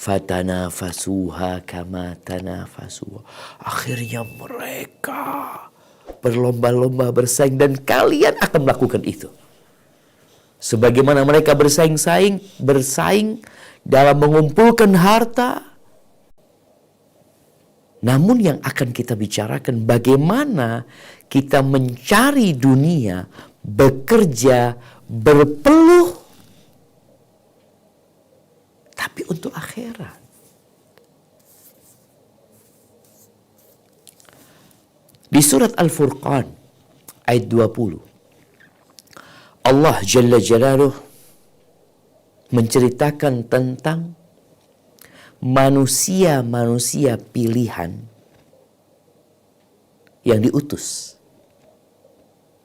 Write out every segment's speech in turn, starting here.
Fatanafasuha kama tanafasuha. Akhirnya mereka berlomba-lomba bersaing, dan kalian akan melakukan itu. Sebagaimana mereka bersaing dalam mengumpulkan harta. Namun yang akan kita bicarakan bagaimana kita mencari dunia, bekerja, berpeluh, tapi untuk akhirat. Di surat Al-Furqan ayat 20, Allah Jalla Jalaluh menceritakan tentang manusia-manusia pilihan yang diutus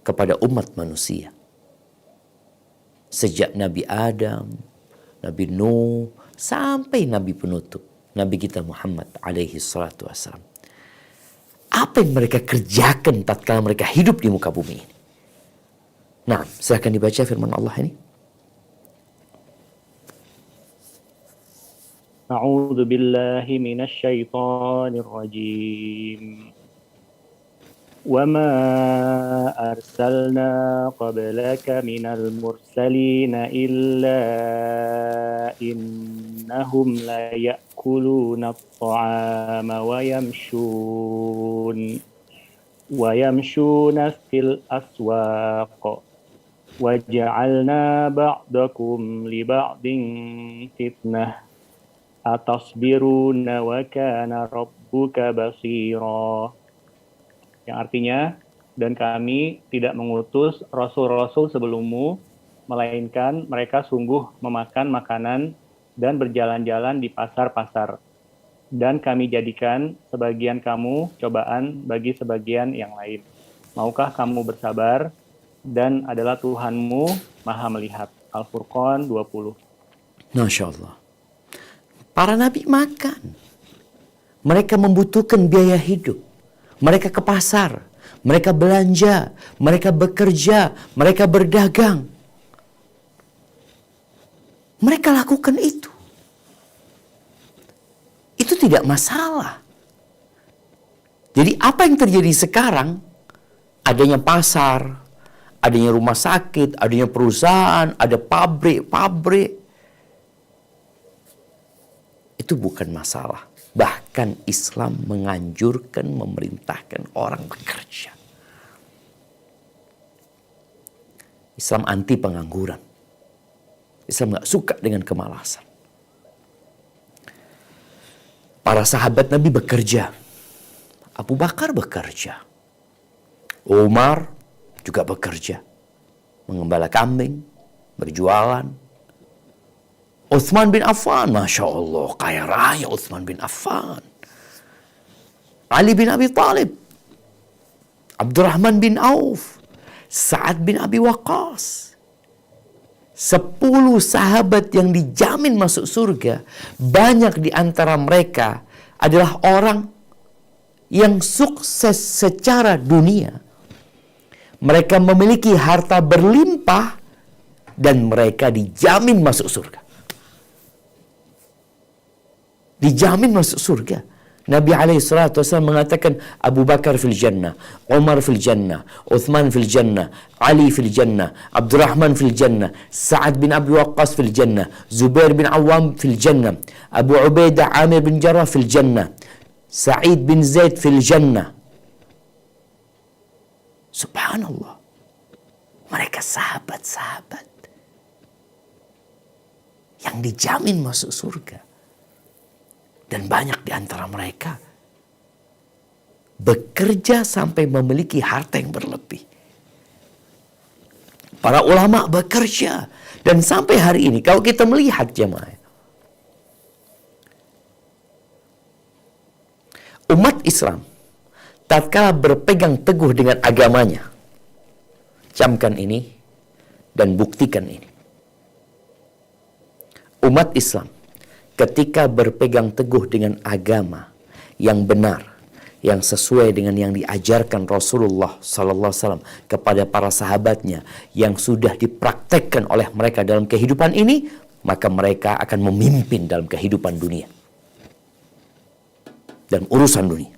kepada umat manusia. Sejak Nabi Adam, Nabi Nuh, sampai Nabi penutup, Nabi kita Muhammad alaihi salatu wassalam. Apa yang mereka kerjakan tatkala mereka hidup di muka bumi ini? Nah, silahkan dibaca firman Allah ini. A'udzu billahi minasy syaithanir rajim. Wa ma arsalna qablaka minal mursalin illa innahum la ya'kuluna at-ta'ama wa yamshuna fil aswaq. Wa ja'alna ba'dakum li ba'din fitnah. Atasbiruna wa kana rabbuka basira. Yang artinya, dan kami tidak mengutus rasul-rasul sebelummu, melainkan mereka sungguh memakan makanan dan berjalan-jalan di pasar-pasar. Dan kami jadikan sebagian kamu cobaan bagi sebagian yang lain. Maukah kamu bersabar? Dan adalah Tuhanmu Maha melihat. Al-Furqan 20. Masya Allah. Para nabi makan. Mereka membutuhkan biaya hidup. Mereka ke pasar. Mereka belanja. Mereka bekerja. Mereka berdagang. Mereka lakukan itu. Itu tidak masalah. Jadi apa yang terjadi sekarang? Adanya pasar. Adanya rumah sakit. Adanya perusahaan. Ada pabrik. Itu bukan masalah. Bahkan Islam menganjurkan, memerintahkan orang bekerja. Islam anti pengangguran. Islam gak suka dengan kemalasan. Para sahabat Nabi bekerja. Abu Bakar bekerja. Umar juga bekerja. Mengembala kambing, berjualan. Utsman bin Affan, Masya Allah, kaya raya Utsman bin Affan. Ali bin Abi Thalib, Abdurrahman bin Auf, Sa'ad bin Abi Waqqas. 10 sahabat yang dijamin masuk surga. Banyak di antara mereka adalah orang yang sukses secara dunia. Mereka memiliki harta berlimpah dan mereka dijamin masuk surga. Dijamin masuk surga. Nabi SAW mengatakan Abu Bakar fil jannah, Umar fil jannah, Uthman fil jannah, Ali fil jannah, Abdurrahman fil jannah, Sa'ad bin Abi Waqqas fil jannah, Zubair bin Awam fil jannah, Abu Ubaidah Amir bin Jarrah fil jannah, Sa'id bin Zaid fil jannah. Subhanallah. Mereka sahabat-sahabat yang dijamin masuk surga. Dan banyak di antara mereka bekerja sampai memiliki harta yang berlebih. Para ulama bekerja. Dan sampai hari ini, kalau kita melihat jemaah, umat Islam tatkala berpegang teguh dengan agamanya, camkan ini dan buktikan ini. Umat Islam ketika berpegang teguh dengan agama yang benar, yang sesuai dengan yang diajarkan Rasulullah SAW kepada para sahabatnya, yang sudah dipraktekkan oleh mereka dalam kehidupan ini, maka mereka akan memimpin dalam kehidupan dunia dan urusan dunia.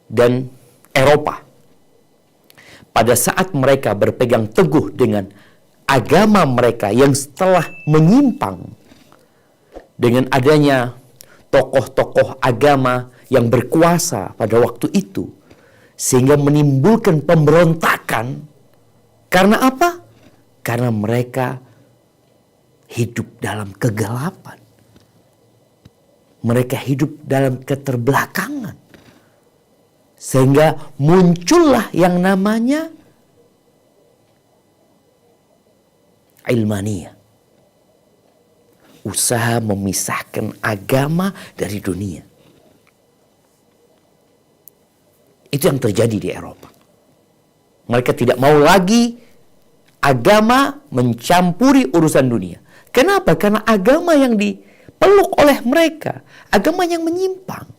Dan Eropa, pada saat mereka berpegang teguh dengan agama mereka yang setelah menyimpang dengan adanya tokoh-tokoh agama yang berkuasa pada waktu itu, sehingga menimbulkan pemberontakan. Karena apa? Karena mereka hidup dalam kegelapan. Mereka hidup dalam keterbelakangan. Sehingga muncullah yang namanya ilmaniyah. Usaha memisahkan agama dari dunia. Itu yang terjadi di Eropa. Mereka tidak mau lagi agama mencampuri urusan dunia. Kenapa? Karena agama yang dipeluk oleh mereka, agama yang menyimpang.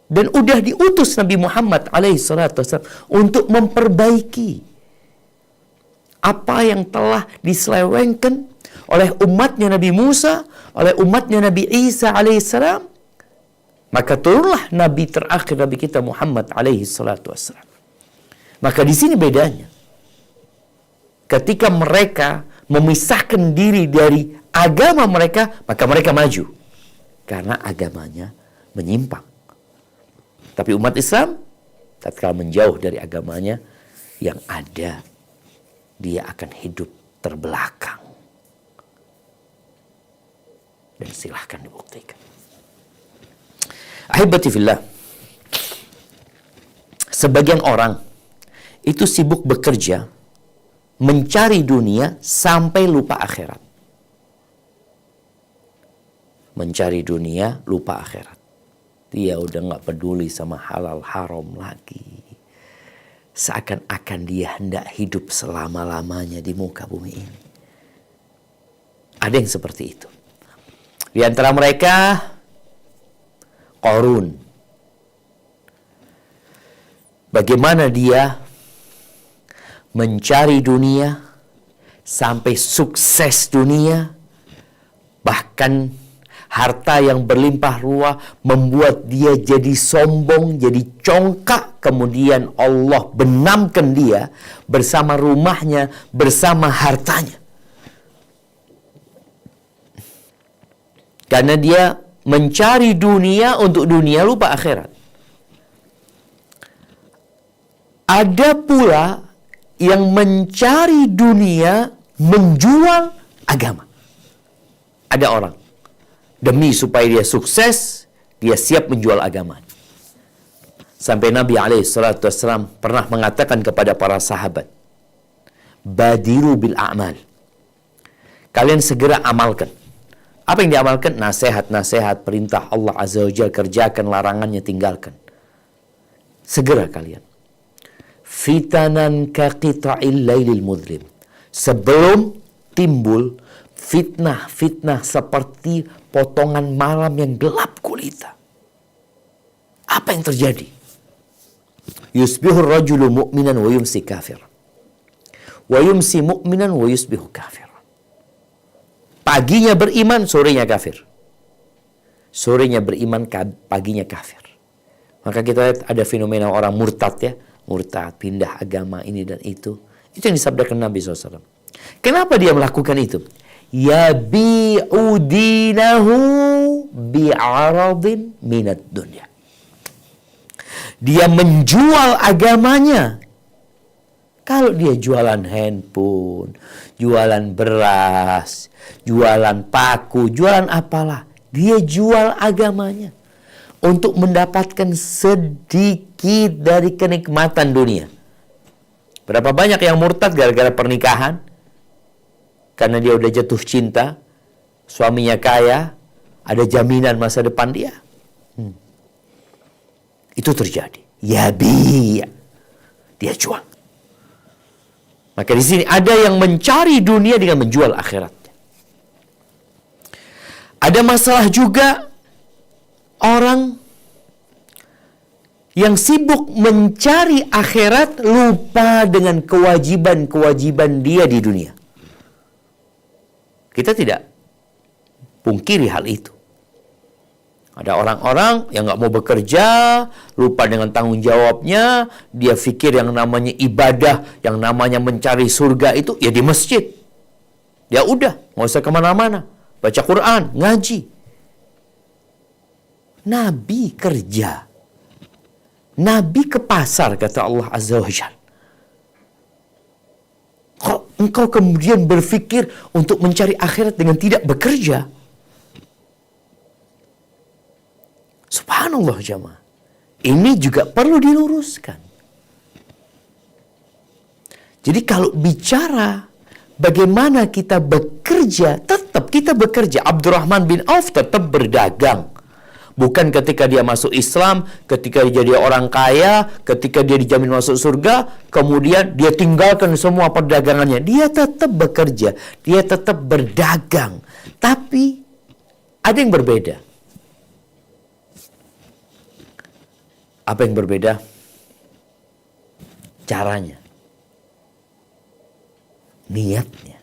Dan udah diutus Nabi Muhammad alaihissalatu wassalam untuk memperbaiki apa yang telah diselewengkan oleh umatnya Nabi Musa, oleh umatnya Nabi Isa alaihissalam. Maka turunlah Nabi terakhir, Nabi kita Muhammad alaihissalatu wassalam. Maka di sini bedanya. Ketika mereka memisahkan diri dari agama mereka, maka mereka maju. Karena agamanya menyimpang. Tapi umat Islam, tatkala menjauh dari agamanya, yang ada, dia akan hidup terbelakang. Dan silahkan dibuktikan. Ahibati fillah, sebagian orang itu sibuk bekerja, mencari dunia sampai lupa akhirat. Mencari dunia, lupa akhirat. Dia udah gak peduli sama halal haram lagi. Seakan-akan dia hendak hidup selama-lamanya di muka bumi ini. Ada yang seperti itu. Di antara mereka, Qarun. Bagaimana dia mencari dunia sampai sukses dunia, bahkan harta yang berlimpah ruah membuat dia jadi sombong, jadi congkak. Kemudian Allah benamkan dia bersama rumahnya, bersama hartanya. Karena dia mencari dunia untuk dunia, lupa akhirat. Ada pula yang mencari dunia menjual agama. Ada orang demi supaya dia sukses, dia siap menjual agama. Sampai Nabi SAW pernah mengatakan kepada para sahabat, Badiru bil a'mal. Kalian segera amalkan. Apa yang diamalkan? Nasihat-nasihat, perintah Allah Azza wa Jalla, kerjakan, larangannya tinggalkan. Segera kalian. Fitanan kaqita'il lailil mudlim. Sebelum timbul fitnah-fitnah seperti potongan malam yang gelap gulita. Apa yang terjadi? Yusbihur rajulu mu'minan wa yumsi kafir. Wa yumsi mu'minan wa yusbihu kafir. Paginya beriman, sorenya kafir. Sorenya beriman, paginya kafir. Maka kita lihat ada fenomena orang murtad ya. Murtad, pindah agama ini dan itu. Itu yang disabdakan Nabi SAW. Kenapa dia melakukan itu? Yabi'u dinahu bi'aradin minad dunya. Dia menjual agamanya. Kalau dia jualan handphone, jualan beras, jualan paku, jualan apalah, dia jual agamanya untuk mendapatkan sedikit dari kenikmatan dunia. Berapa banyak yang murtad gara-gara pernikahan? Karena dia udah jatuh cinta, suaminya kaya, ada jaminan masa depan dia. Itu terjadi. Dia jual. Maka di sini ada yang mencari dunia dengan menjual akhiratnya. Ada masalah juga orang Yang sibuk mencari akhirat lupa dengan kewajiban-kewajiban dia di dunia. Kita tidak pungkiri hal itu. Ada orang-orang yang nggak mau bekerja, lupa dengan tanggung jawabnya, dia pikir yang namanya ibadah, yang namanya mencari surga itu ya di masjid. Ya udah, nggak usah kemana-mana, baca Quran, ngaji. Nabi kerja. Nabi ke pasar, kata Allah Azza wa Jalla. Kok engkau kemudian berpikir untuk mencari akhirat dengan tidak bekerja? Subhanallah jamaah. Ini juga perlu diluruskan. Jadi kalau bicara bagaimana kita bekerja, tetap kita bekerja. Abdurrahman bin Auf tetap berdagang. Bukan ketika dia masuk Islam, ketika dia jadi orang kaya, ketika dia dijamin masuk surga, kemudian dia tinggalkan semua perdagangannya. Dia tetap bekerja, dia tetap berdagang. Tapi ada yang berbeda. Apa yang berbeda? Caranya. Niatnya.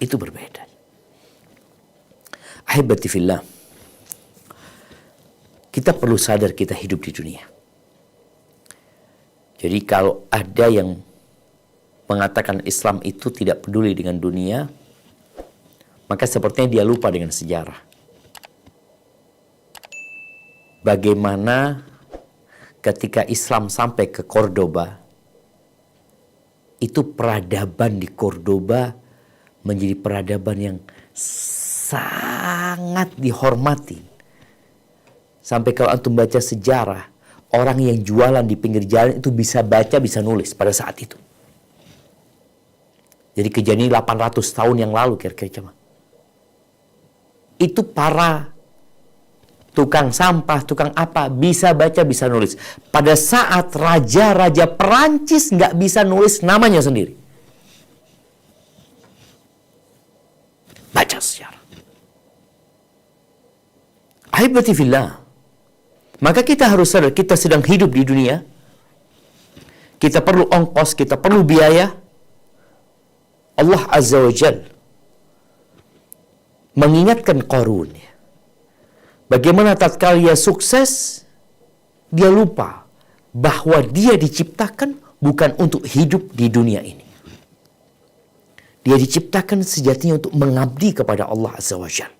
Itu berbeda. Ahibati fillah. Kita perlu sadar kita hidup di dunia. Jadi kalau ada yang mengatakan Islam itu tidak peduli dengan dunia, maka sepertinya dia lupa dengan sejarah. Bagaimana ketika Islam sampai ke Cordoba, itu peradaban di Cordoba menjadi peradaban yang sangat dihormati. Sampai kalau antum baca sejarah, orang yang jualan di pinggir jalan itu bisa baca, bisa nulis pada saat itu. Jadi kejadian 800 tahun yang lalu kira-kira. Itu para tukang sampah, tukang apa, bisa baca, bisa nulis. Pada saat raja-raja Perancis nggak bisa nulis namanya sendiri. Baca sejarah. Ahibati fillah. Maka kita harus sadar, kita sedang hidup di dunia. Kita perlu ongkos, kita perlu biaya. Allah Azza wa Jal mengingatkan Qarun. Bagaimana tatkala dia sukses, dia lupa bahwa dia diciptakan bukan untuk hidup di dunia ini. Dia diciptakan sejatinya untuk mengabdi kepada Allah Azza wa Jal.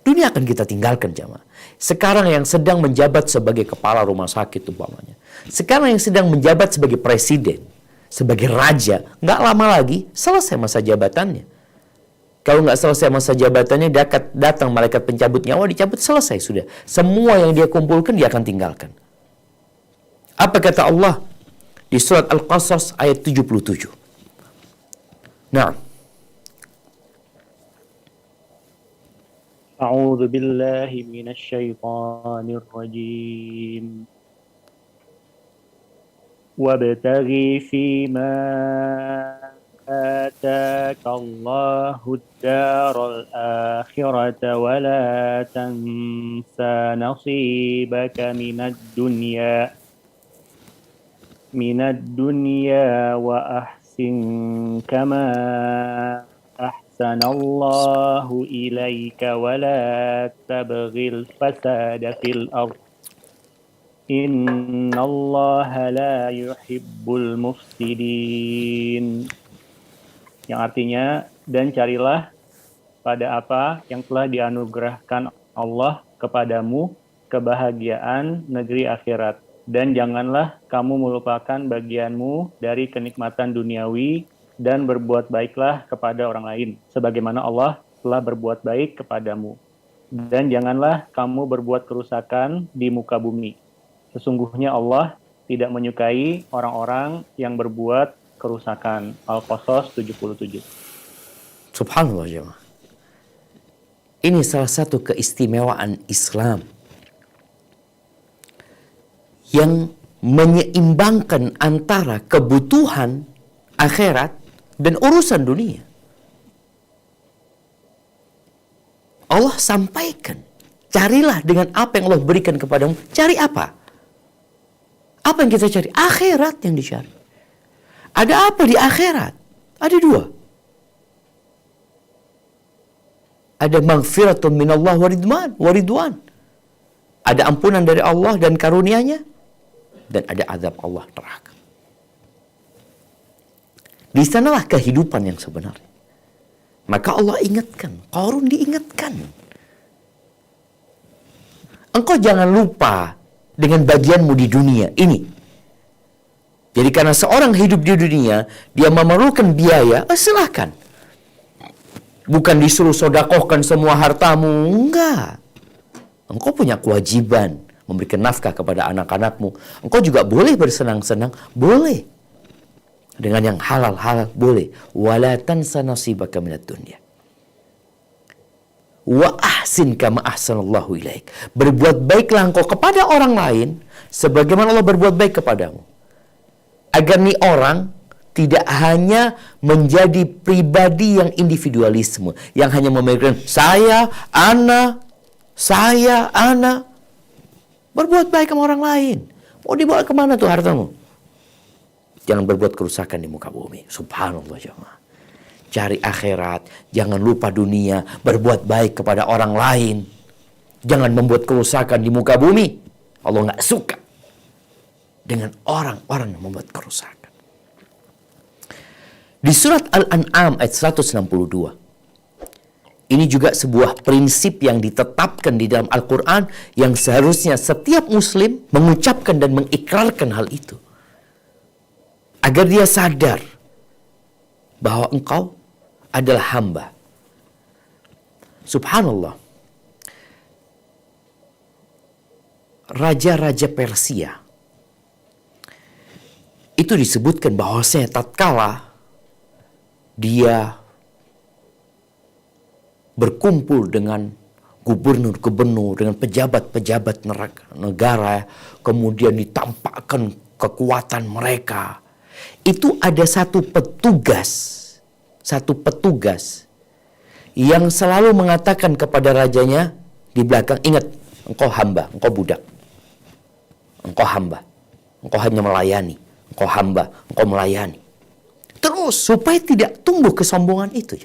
Dunia akan kita tinggalkan jamaah. Sekarang yang sedang menjabat sebagai kepala rumah sakit umpamanya. Sekarang yang sedang menjabat sebagai presiden, sebagai raja, nggak lama lagi selesai masa jabatannya. Kalau nggak selesai masa jabatannya, datang malaikat pencabut nyawa, dicabut, selesai sudah. Semua yang dia kumpulkan dia akan tinggalkan. Apa kata Allah di surat Al-Qasas ayat 77? Nah, A'udzu billahi minasy syaithanir rajim. Wabtaghi fima ataka Allahu ad-daral akhirata wa la tansa nasibaka minad dunya wa ahsin kama ahsanallahu ilaika wa la tabghil fasada fil ardh innallaha la yuhibbul mufsidin. Yang artinya, dan carilah pada apa yang telah dianugerahkan Allah kepadamu kebahagiaan negeri akhirat, dan janganlah kamu melupakan bagianmu dari kenikmatan duniawi, dan berbuat baiklah kepada orang lain sebagaimana Allah telah berbuat baik kepadamu, dan janganlah kamu berbuat kerusakan di muka bumi. Sesungguhnya Allah tidak menyukai orang-orang yang berbuat kerusakan. Al-Qasas 77. subhanallah jemaah. Ini salah satu keistimewaan Islam yang menyeimbangkan antara kebutuhan akhirat dan urusan dunia. Allah sampaikan, carilah dengan apa yang Allah berikan kepadamu. Cari apa? Apa yang kita cari? Akhirat yang dicari. Ada apa di akhirat? Ada dua. Ada maghfiratun minallah wa ridwan. Ada ampunan dari Allah dan karunia-Nya. Dan ada azab Allah neraka. Di sanalah kehidupan yang sebenarnya. Maka Allah ingatkan, Qarun diingatkan. Engkau jangan lupa dengan bagianmu di dunia ini. Jadi karena seorang hidup di dunia, dia memerlukan biaya, silahkan. Bukan disuruh sodakohkan semua hartamu, enggak. Engkau punya kewajiban memberikan nafkah kepada anak-anakmu. Engkau juga boleh bersenang-senang, boleh. Dengan yang halal-halal, boleh. Wala tansa nasibaka minad dunya. Wa ahsin kama ahsanallahu ilaik. Berbuat baiklah engkau kepada orang lain sebagaimana Allah berbuat baik kepadamu. Agar nih orang tidak hanya menjadi pribadi yang individualisme, yang hanya memikirkan saya, ana. Berbuat baik sama orang lain. Mau dibawa kemana tuh hartamu? Jangan berbuat kerusakan di muka bumi. Subhanallah jemaah. Cari akhirat, jangan lupa dunia, berbuat baik kepada orang lain. Jangan membuat kerusakan di muka bumi. Allah nggak suka dengan orang-orang yang membuat kerusakan. Di surat Al-An'am ayat 162. Ini juga sebuah prinsip yang ditetapkan di dalam Al-Quran yang seharusnya setiap muslim mengucapkan dan mengikrarkan hal itu. Agar dia sadar bahwa engkau adalah hamba. Subhanallah. Raja-raja Persia itu disebutkan bahwasanya tatkala dia berkumpul dengan gubernur-gubernur, dengan pejabat-pejabat negara, kemudian ditampakkan kekuatan mereka. Itu ada satu petugas yang selalu mengatakan kepada rajanya di belakang, ingat, engkau hamba, engkau budak. Engkau hamba, engkau hanya melayani. Engkau hamba, engkau melayani. Terus supaya tidak tumbuh kesombongan itu.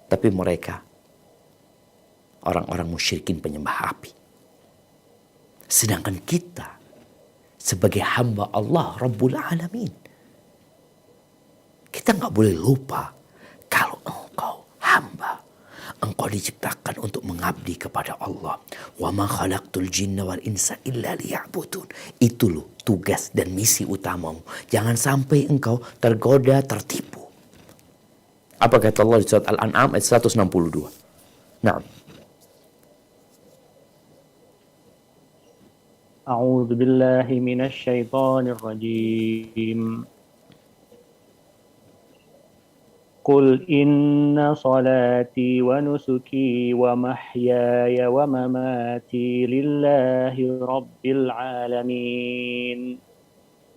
Tapi mereka orang-orang musyrikin penyembah api. Sedangkan kita sebagai hamba Allah Rabbul Alamin, kita nggak boleh lupa kalau engkau hamba, engkau diciptakan untuk mengabdi kepada Allah. Wa ma khalaqtul jinna wal insa illa liya'budun. Itu loh tugas dan misi utamamu. Jangan sampai engkau tergoda, tertipu. Apa kata Allah di surat Al-An'am ayat 162? Naam. A'udzu billahi minasy syaithanir rajim. Qul inna salati wa nusuki wa mahyaya wa mamati lillahi rabbil alamin.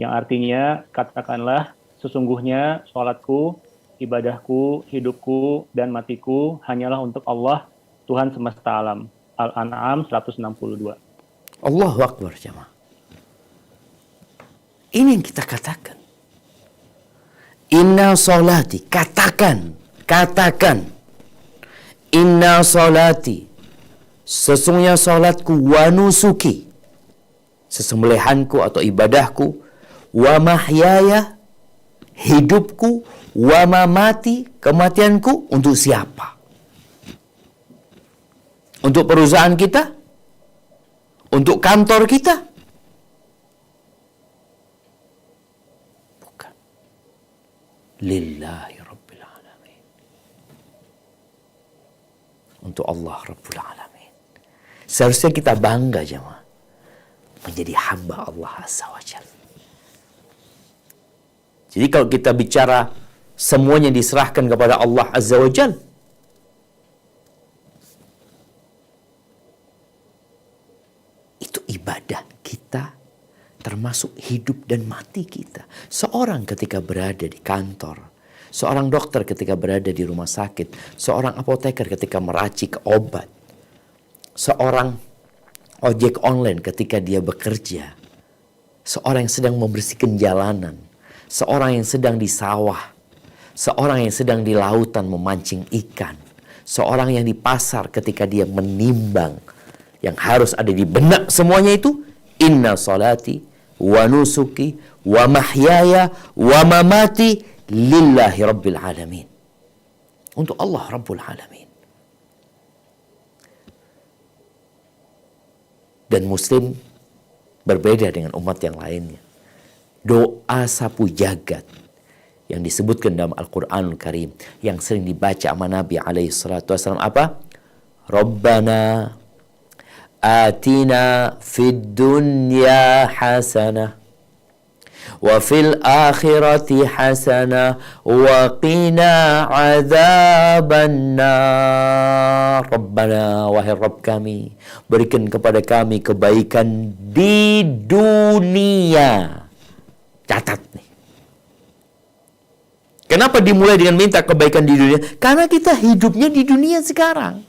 Yang artinya, katakanlah, sesungguhnya salatku, ibadahku, hidupku, dan matiku hanyalah untuk Allah, Tuhan semesta alam. Al-An'am 162. Allahu Akbar jemaah. Ini yang kita katakan. Inna salati, katakan. Inna salati, sesungguhnya salatku, wa nusuki, sesembelihanku atau ibadahku, wa mahyaya, hidupku, wa mamati, kematianku, untuk siapa? Untuk perusahaan kita? Untuk kantor kita? Bukan. Lillahi Rabbil Alamin. Untuk Allah Rabbul Alamin. Seharusnya kita bangga jemaah menjadi hamba Allah Azza wa Jalla. Jadi kalau kita bicara semuanya diserahkan kepada Allah Azza wa Jalla, itu ibadah kita, termasuk hidup dan mati kita. Seorang ketika berada di kantor, seorang dokter ketika berada di rumah sakit, seorang apoteker ketika meracik obat, seorang ojek online ketika dia bekerja, seorang yang sedang membersihkan jalanan, seorang yang sedang di sawah, seorang yang sedang di lautan memancing ikan, seorang yang di pasar ketika dia menimbang, yang harus ada di benak semuanya itu, inna salati wa nusuki wa mahyaya wa mamati lillahi rabbil alamin. Untuk Allah Rabbul Alamin. Dan Muslim berbeda dengan umat yang lainnya. Doa sapu jagat yang disebutkan dalam Al-Quranul Karim, yang sering dibaca sama Nabi SAW apa? Rabbana atina fid dunya hasanah wa fil akhirati hasanah wa qina adzaban nar. Rabbana, wahai Rabb kami, berikan kepada kami kebaikan di dunia. Catat nih. Kenapa dimulai dengan minta kebaikan di dunia? Karena kita hidupnya di dunia sekarang.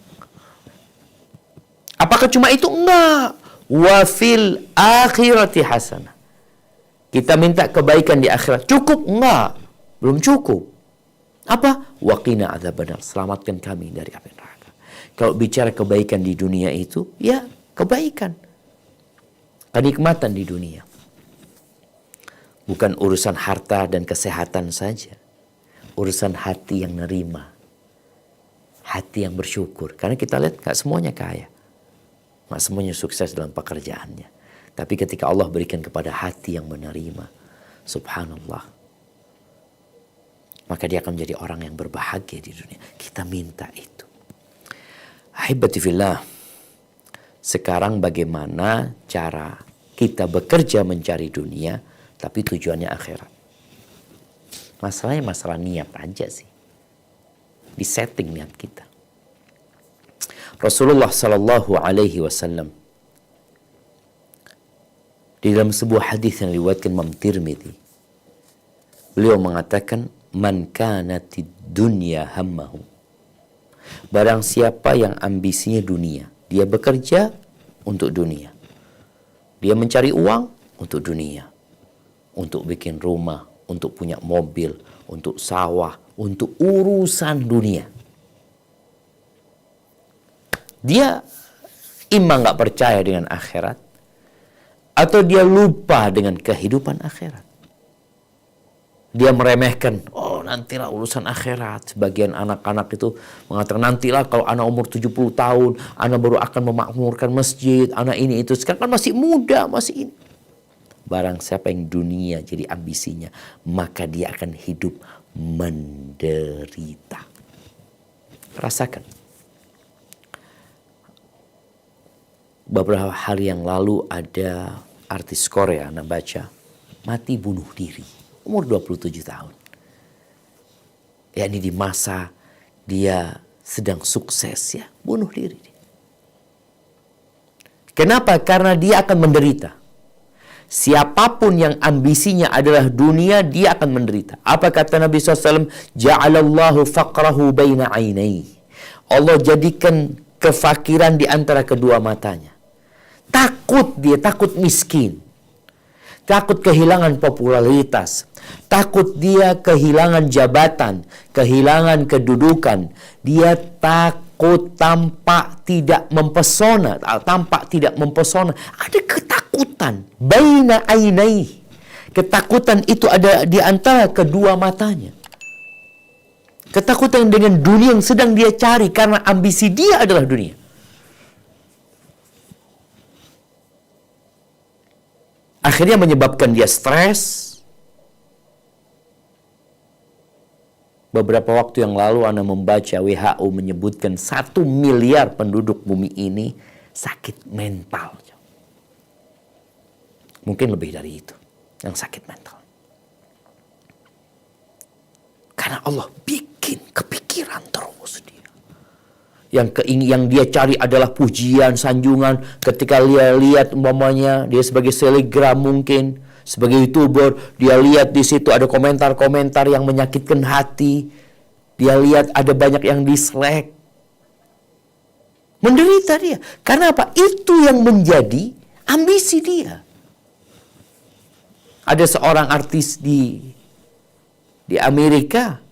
Apakah cuma itu? Enggak. Wa fil akhirati hasanah. Kita minta kebaikan di akhirat. Cukup? Enggak. Belum cukup. Apa? Waqina adzabannar. Selamatkan kami dari api neraka. Kalau bicara kebaikan di dunia itu, ya kebaikan. Kenikmatan di dunia. Bukan urusan harta dan kesehatan saja. Urusan hati yang nerima. Hati yang bersyukur. Karena kita lihat gak semuanya kaya. Gak semuanya sukses dalam pekerjaannya. Tapi ketika Allah berikan kepada hati yang menerima, subhanallah, maka dia akan menjadi orang yang berbahagia di dunia. Kita minta itu. Ahibati fillah, sekarang bagaimana cara kita bekerja mencari dunia, tapi tujuannya akhirat? Masalahnya masalah niat aja sih. Di setting niat kita. Rasulullah Sallallahu Alaihi Wasallam di dalam sebuah hadis yang diriwayatkan Imam Tirmidzi, beliau mengatakan, man kanatid dunya hammahu. Barang siapa yang ambisinya dunia, dia bekerja untuk dunia. Dia mencari uang untuk dunia. Untuk bikin rumah, untuk punya mobil, untuk sawah, untuk urusan dunia. Dia imam gak percaya dengan akhirat, atau dia lupa dengan kehidupan akhirat. Dia meremehkan, oh nantilah urusan akhirat. Sebagian anak-anak itu mengatakan, nantilah kalau anak umur 70 tahun, anak baru akan memakmurkan masjid, anak ini itu. Sekarang kan masih muda, masih ini. Barang siapa yang dunia jadi ambisinya, maka dia akan hidup menderita. Rasakan. Beberapa hari yang lalu ada artis Korea, Anda baca, mati bunuh diri. Umur 27 tahun. Ya ini di masa dia sedang sukses ya, bunuh diri. Kenapa? Karena dia akan menderita. Siapapun yang ambisinya adalah dunia, dia akan menderita. Apa kata Nabi SAW? Ja'alallahu faqrahu baina ainai. Allah jadikan kefakiran di antara kedua matanya. Takut dia, takut miskin. Takut kehilangan popularitas. Takut dia kehilangan jabatan, kehilangan kedudukan. Dia takut tampak tidak mempesona, Ada ketakutan. Baina ainai. Ketakutan itu ada di antara kedua matanya. Ketakutan dengan dunia yang sedang dia cari karena ambisi dia adalah dunia. Akhirnya menyebabkan dia stres. Beberapa waktu yang lalu Anda membaca WHO menyebutkan 1 miliar penduduk bumi ini sakit mental. Mungkin lebih dari itu yang sakit mental. Karena Allah bikin kepikiran terus dia. Yang dia cari adalah pujian, sanjungan. Ketika dia lihat umpamanya dia sebagai selebgram mungkin, sebagai YouTuber, dia lihat di situ ada komentar-komentar yang menyakitkan hati. Dia lihat ada banyak yang dislike. Menderita dia. Karena apa? Itu yang menjadi ambisi dia. Ada seorang artis di Amerika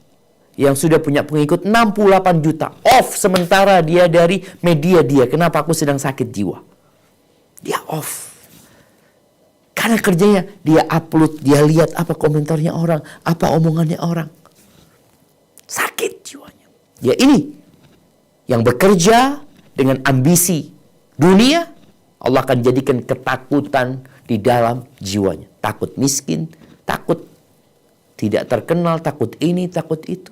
yang sudah punya pengikut 68 juta. Off sementara dia dari media dia. Kenapa? Aku sedang sakit jiwa. Dia off. Karena kerjanya dia upload, dia lihat apa komentarnya orang, apa omongannya orang. Sakit jiwanya. Ya ini yang bekerja dengan ambisi dunia, Allah akan jadikan ketakutan di dalam jiwanya. Takut miskin, takut tidak terkenal, takut ini, takut itu.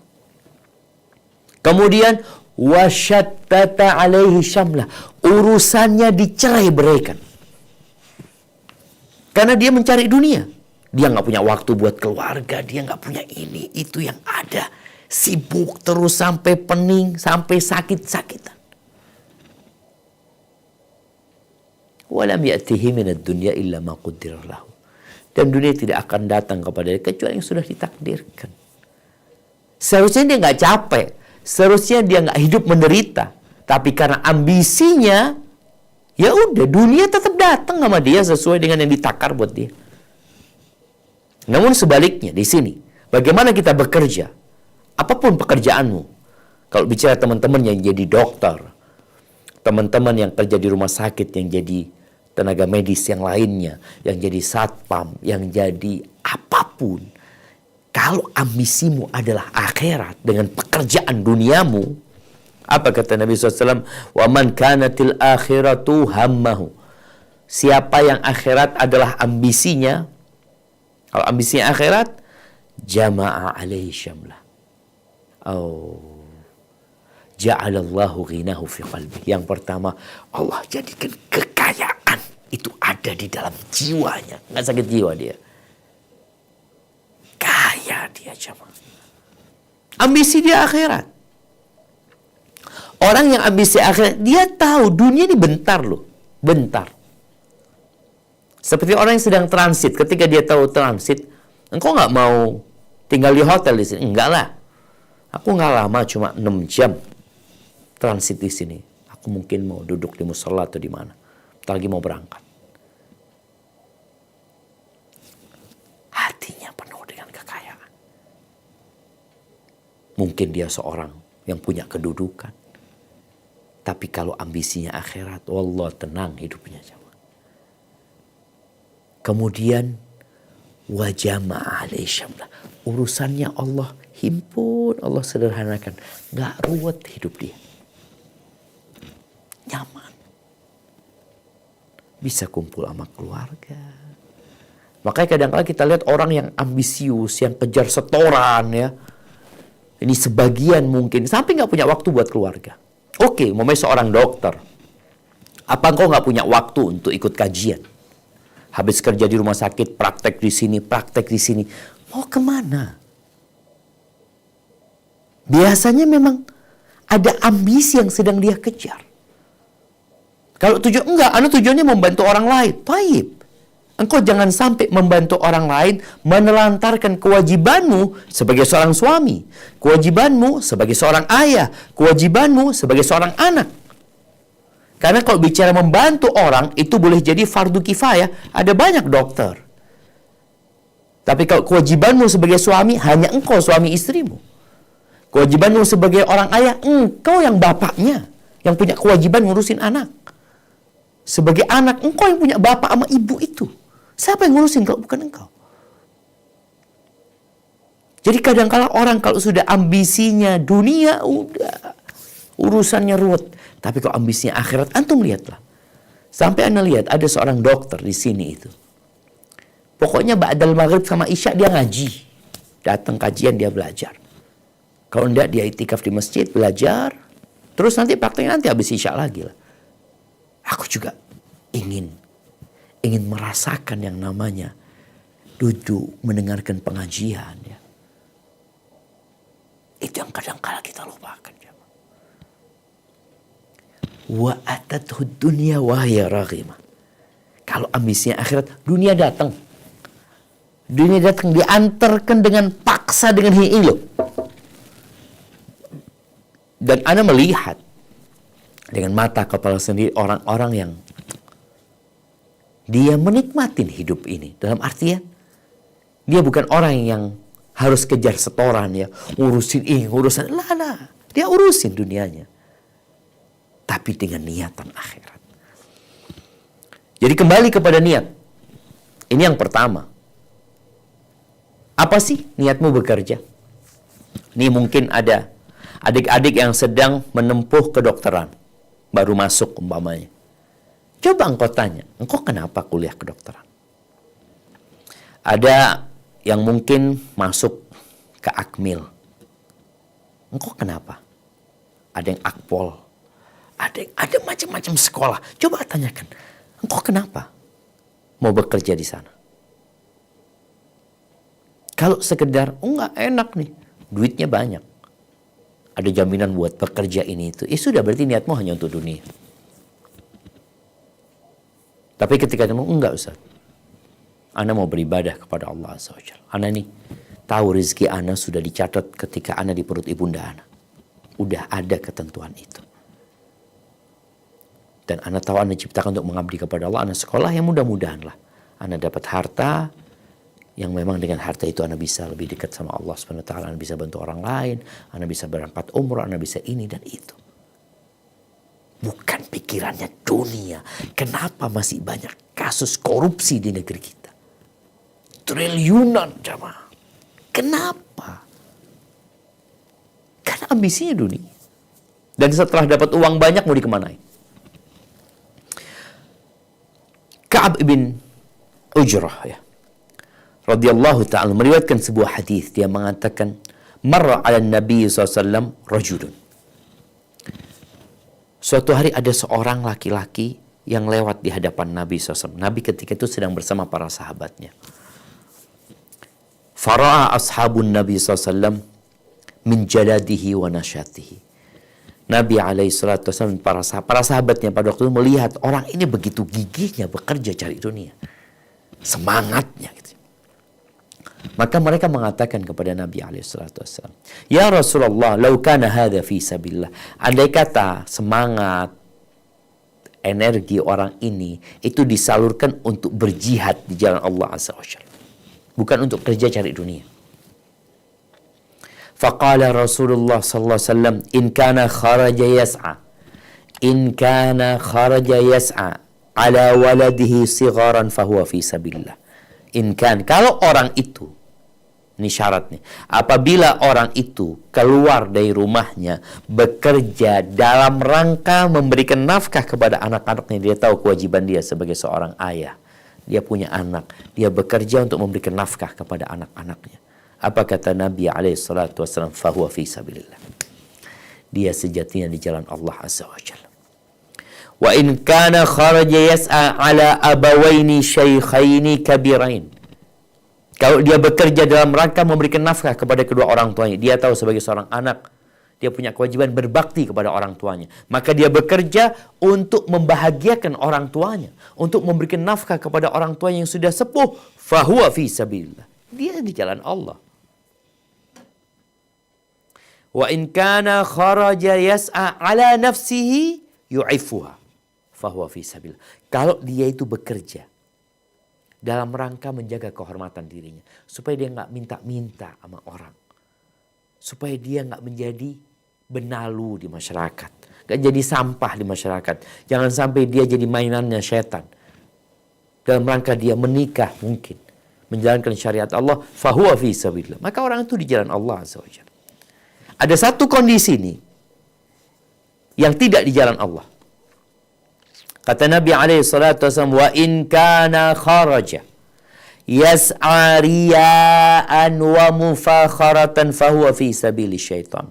Kemudian wasyattata alaihi syamlah, urusannya dicerai beraikan. Karena dia mencari dunia. Dia nggak punya waktu buat keluarga, dia nggak punya ini, itu yang ada. Sibuk terus sampai pening, sampai sakit-sakitan. Walam ya'tihi minad dunya illa ma qaddara lahu. Dan dunia tidak akan datang kepada dia kecuali yang sudah ditakdirkan. Seharusnya dia nggak capek, seharusnya dia nggak hidup menderita, tapi karena ambisinya, ya udah dunia tetap datang sama dia sesuai dengan yang ditakar buat dia. Namun sebaliknya di sini, bagaimana kita bekerja? Apapun pekerjaanmu. Kalau bicara teman-teman yang jadi dokter, teman-teman yang kerja di rumah sakit, yang jadi tenaga medis yang lainnya, yang jadi satpam, yang jadi apapun. Kalau ambisimu adalah akhirat dengan pekerjaan duniamu, apa kata Nabi SAW? Wa man kanatil akhiratu hammahu. Siapa yang akhirat adalah ambisinya, kalau ambisinya akhirat, jama'a alaihi syamlah. Ja'alallahu ghinahu fi qalbi. Yang pertama, Allah jadikan kekayaan itu ada di dalam jiwanya. Nggak sakit jiwa dia. Kaya dia jemaah. Ambisi dia akhirat. Orang yang ambisi akhirat, dia tahu dunia ini bentar loh. Bentar. Seperti orang yang sedang transit. Ketika dia tahu transit, engkau nggak mau tinggal di hotel di sini. Enggak lah. Aku nggak lama, cuma 6 jam transit di sini. Aku mungkin mau duduk di musola atau di mana. Ntar lagi mau berangkat. Hatinya penuh dengan kekayaan. Mungkin dia seorang yang punya kedudukan. Tapi kalau ambisinya akhirat, wallah tenang hidupnya. Kemudian wajama alaihi syamlah. Urusannya Allah himpun, Allah sederhanakan. Nggak ruwet hidup dia. Nyaman. Bisa kumpul sama keluarga. Makanya kadang-kadang kita lihat orang yang ambisius, yang kejar setoran ya. Ini sebagian mungkin sampai nggak punya waktu buat keluarga. Oke, umpamanya seorang dokter. Apa engkau nggak punya waktu untuk ikut kajian? Habis kerja di rumah sakit, praktek di sini, praktek di sini. Mau kemana? Biasanya memang ada ambisi yang sedang dia kejar. Kalau tujuannya membantu orang lain. Baik. Engkau jangan sampai membantu orang lain menelantarkan kewajibanmu sebagai seorang suami, kewajibanmu sebagai seorang ayah, kewajibanmu sebagai seorang anak. Karena kalau bicara membantu orang, itu boleh jadi fardu kifayah. Ada banyak dokter. Tapi kalau kewajibanmu sebagai suami, hanya engkau suami istrimu. Kewajibanmu sebagai orang ayah, engkau yang bapaknya. Yang punya kewajiban ngurusin anak. Sebagai anak, engkau yang punya bapak sama ibu itu. Siapa yang ngurusin kalau bukan engkau? Jadi kadang-kala orang kalau sudah ambisinya dunia, udah. Urusannya ruwet. Tapi kalau ambisinya akhirat, antum lihatlah. Sampai anda lihat ada seorang dokter di sini itu. Pokoknya ba'dal maghrib sama isya dia ngaji. Datang kajian dia belajar. Kalau enggak dia itikaf di masjid belajar. Terus nanti prakteknya nanti habis isya lagi lah. Aku juga ingin merasakan yang namanya duduk mendengarkan pengajian ya. Itu yang kadang-kala kita lupakan. Wa atathu dunya wa hiya raghimah. Kalau ambisinya akhirat, dunia datang. Dunia datang diantarkan dengan paksa dengan ini loh. Dan ana melihat dengan mata kepala sendiri orang-orang yang dia menikmatin hidup ini. Dalam artian, dia bukan orang yang harus kejar setoran ya, urusin ini, urusan lah. Dia urusin dunianya. Tapi dengan niatan akhirat. Jadi kembali kepada niat. Ini yang pertama. Apa sih niatmu bekerja? Ini mungkin ada adik-adik yang sedang menempuh kedokteran. Baru masuk umpamanya. Coba engkau tanya, engkau kenapa kuliah kedokteran? Ada yang mungkin masuk ke Akmil. Engkau kenapa? Ada yang Akpol. Ada macam-macam sekolah. Coba tanyakan, engkau kenapa mau bekerja di sana? Kalau sekedar, enggak enak nih, duitnya banyak. Ada jaminan buat bekerja ini itu. Sudah, berarti niatmu hanya untuk dunia. Tapi ketika kamu, enggak Ustaz, Ana mau beribadah kepada Allah Azza wa Jalla. Ana nih tahu rezeki Ana sudah dicatat ketika Ana di perut ibunda Ana. Udah ada ketentuan itu. Dan Ana tahu Ana ciptakan untuk mengabdi kepada Allah. Ana sekolah yang mudah-mudahan lah. Ana dapat harta yang memang dengan harta itu Ana bisa lebih dekat sama Allah Subhanahu wa taala. Ana bisa bantu orang lain. Ana bisa berangkat umroh. Ana bisa ini dan itu. Bukan pikirannya dunia. Kenapa masih banyak kasus korupsi di negeri kita? Triliunan jamaah. Kenapa? Karena ambisinya dunia. Dan setelah dapat uang banyak mau dikemanain? Ka'ab ibn Ujrah ya, radhiyallahu ta'ala meriwayatkan sebuah hadis. Dia mengatakan, marra 'ala Nabi SAW rajulun. Suatu hari ada seorang laki-laki yang lewat di hadapan Nabi SAW. Nabi ketika itu sedang bersama para sahabatnya. Fara'a ashabun Nabi SAW min jaladihi wa nasyatihi. Nabi SAW, para sahabatnya pada waktu itu melihat orang ini begitu gigihnya bekerja cari dunia. Semangatnya gitu. Maka mereka mengatakan kepada Nabi SAW, ya Rasulullah, lau kana hadha fi sabilillah. Andai kata semangat, energi orang ini itu disalurkan untuk berjihad di jalan Allah Azza wa Jalla. Bukan untuk kerja cari dunia. Faqala Rasulullah sallallahu alaihi wasallam, in kana kharaja yas'a ala waladihi sigharan fahuwa fi sabilillah. Kalau orang itu, ini syarat nih, apabila orang itu keluar dari rumahnya bekerja dalam rangka memberikan nafkah kepada anak-anaknya, dia tahu kewajiban dia sebagai seorang ayah. Dia punya anak, dia bekerja untuk memberikan nafkah kepada anak-anaknya. Apa kata Nabi SAW? Fahuwa fi sabilillah. Dia sejatinya di jalan Allah Azza wa Jalla. Wa in kana kharaja yas'a ala abawaini syaikhaini kabirain. Kalau dia bekerja dalam rangka memberikan nafkah kepada kedua orang tuanya, dia tahu sebagai seorang anak, dia punya kewajiban berbakti kepada orang tuanya. Maka dia bekerja untuk membahagiakan orang tuanya, untuk memberikan nafkah kepada orang tuanya yang sudah sepuh. Fahuwa fi sabilillah. Dia di jalan Allah. Wa in kana kharaja yas'a ala nafsihi yu'ifuha. Fahuwa fi sabilillah. Kalau dia itu bekerja dalam rangka menjaga kehormatan dirinya, supaya dia nggak minta-minta sama orang, supaya dia nggak menjadi benalu di masyarakat, nggak jadi sampah di masyarakat, jangan sampai dia jadi mainannya setan. Dalam rangka dia menikah mungkin menjalankan syariat Allah, fahuwa fi sabilillah. Maka orang itu di jalan Allah Azza wa Jalla. Ada satu kondisi nih yang tidak di jalan Allah. Kata Nabi SAW, wa in kana kharaja yas'a riya'an wa mufakharatan fahuwa fi sabili syaitan.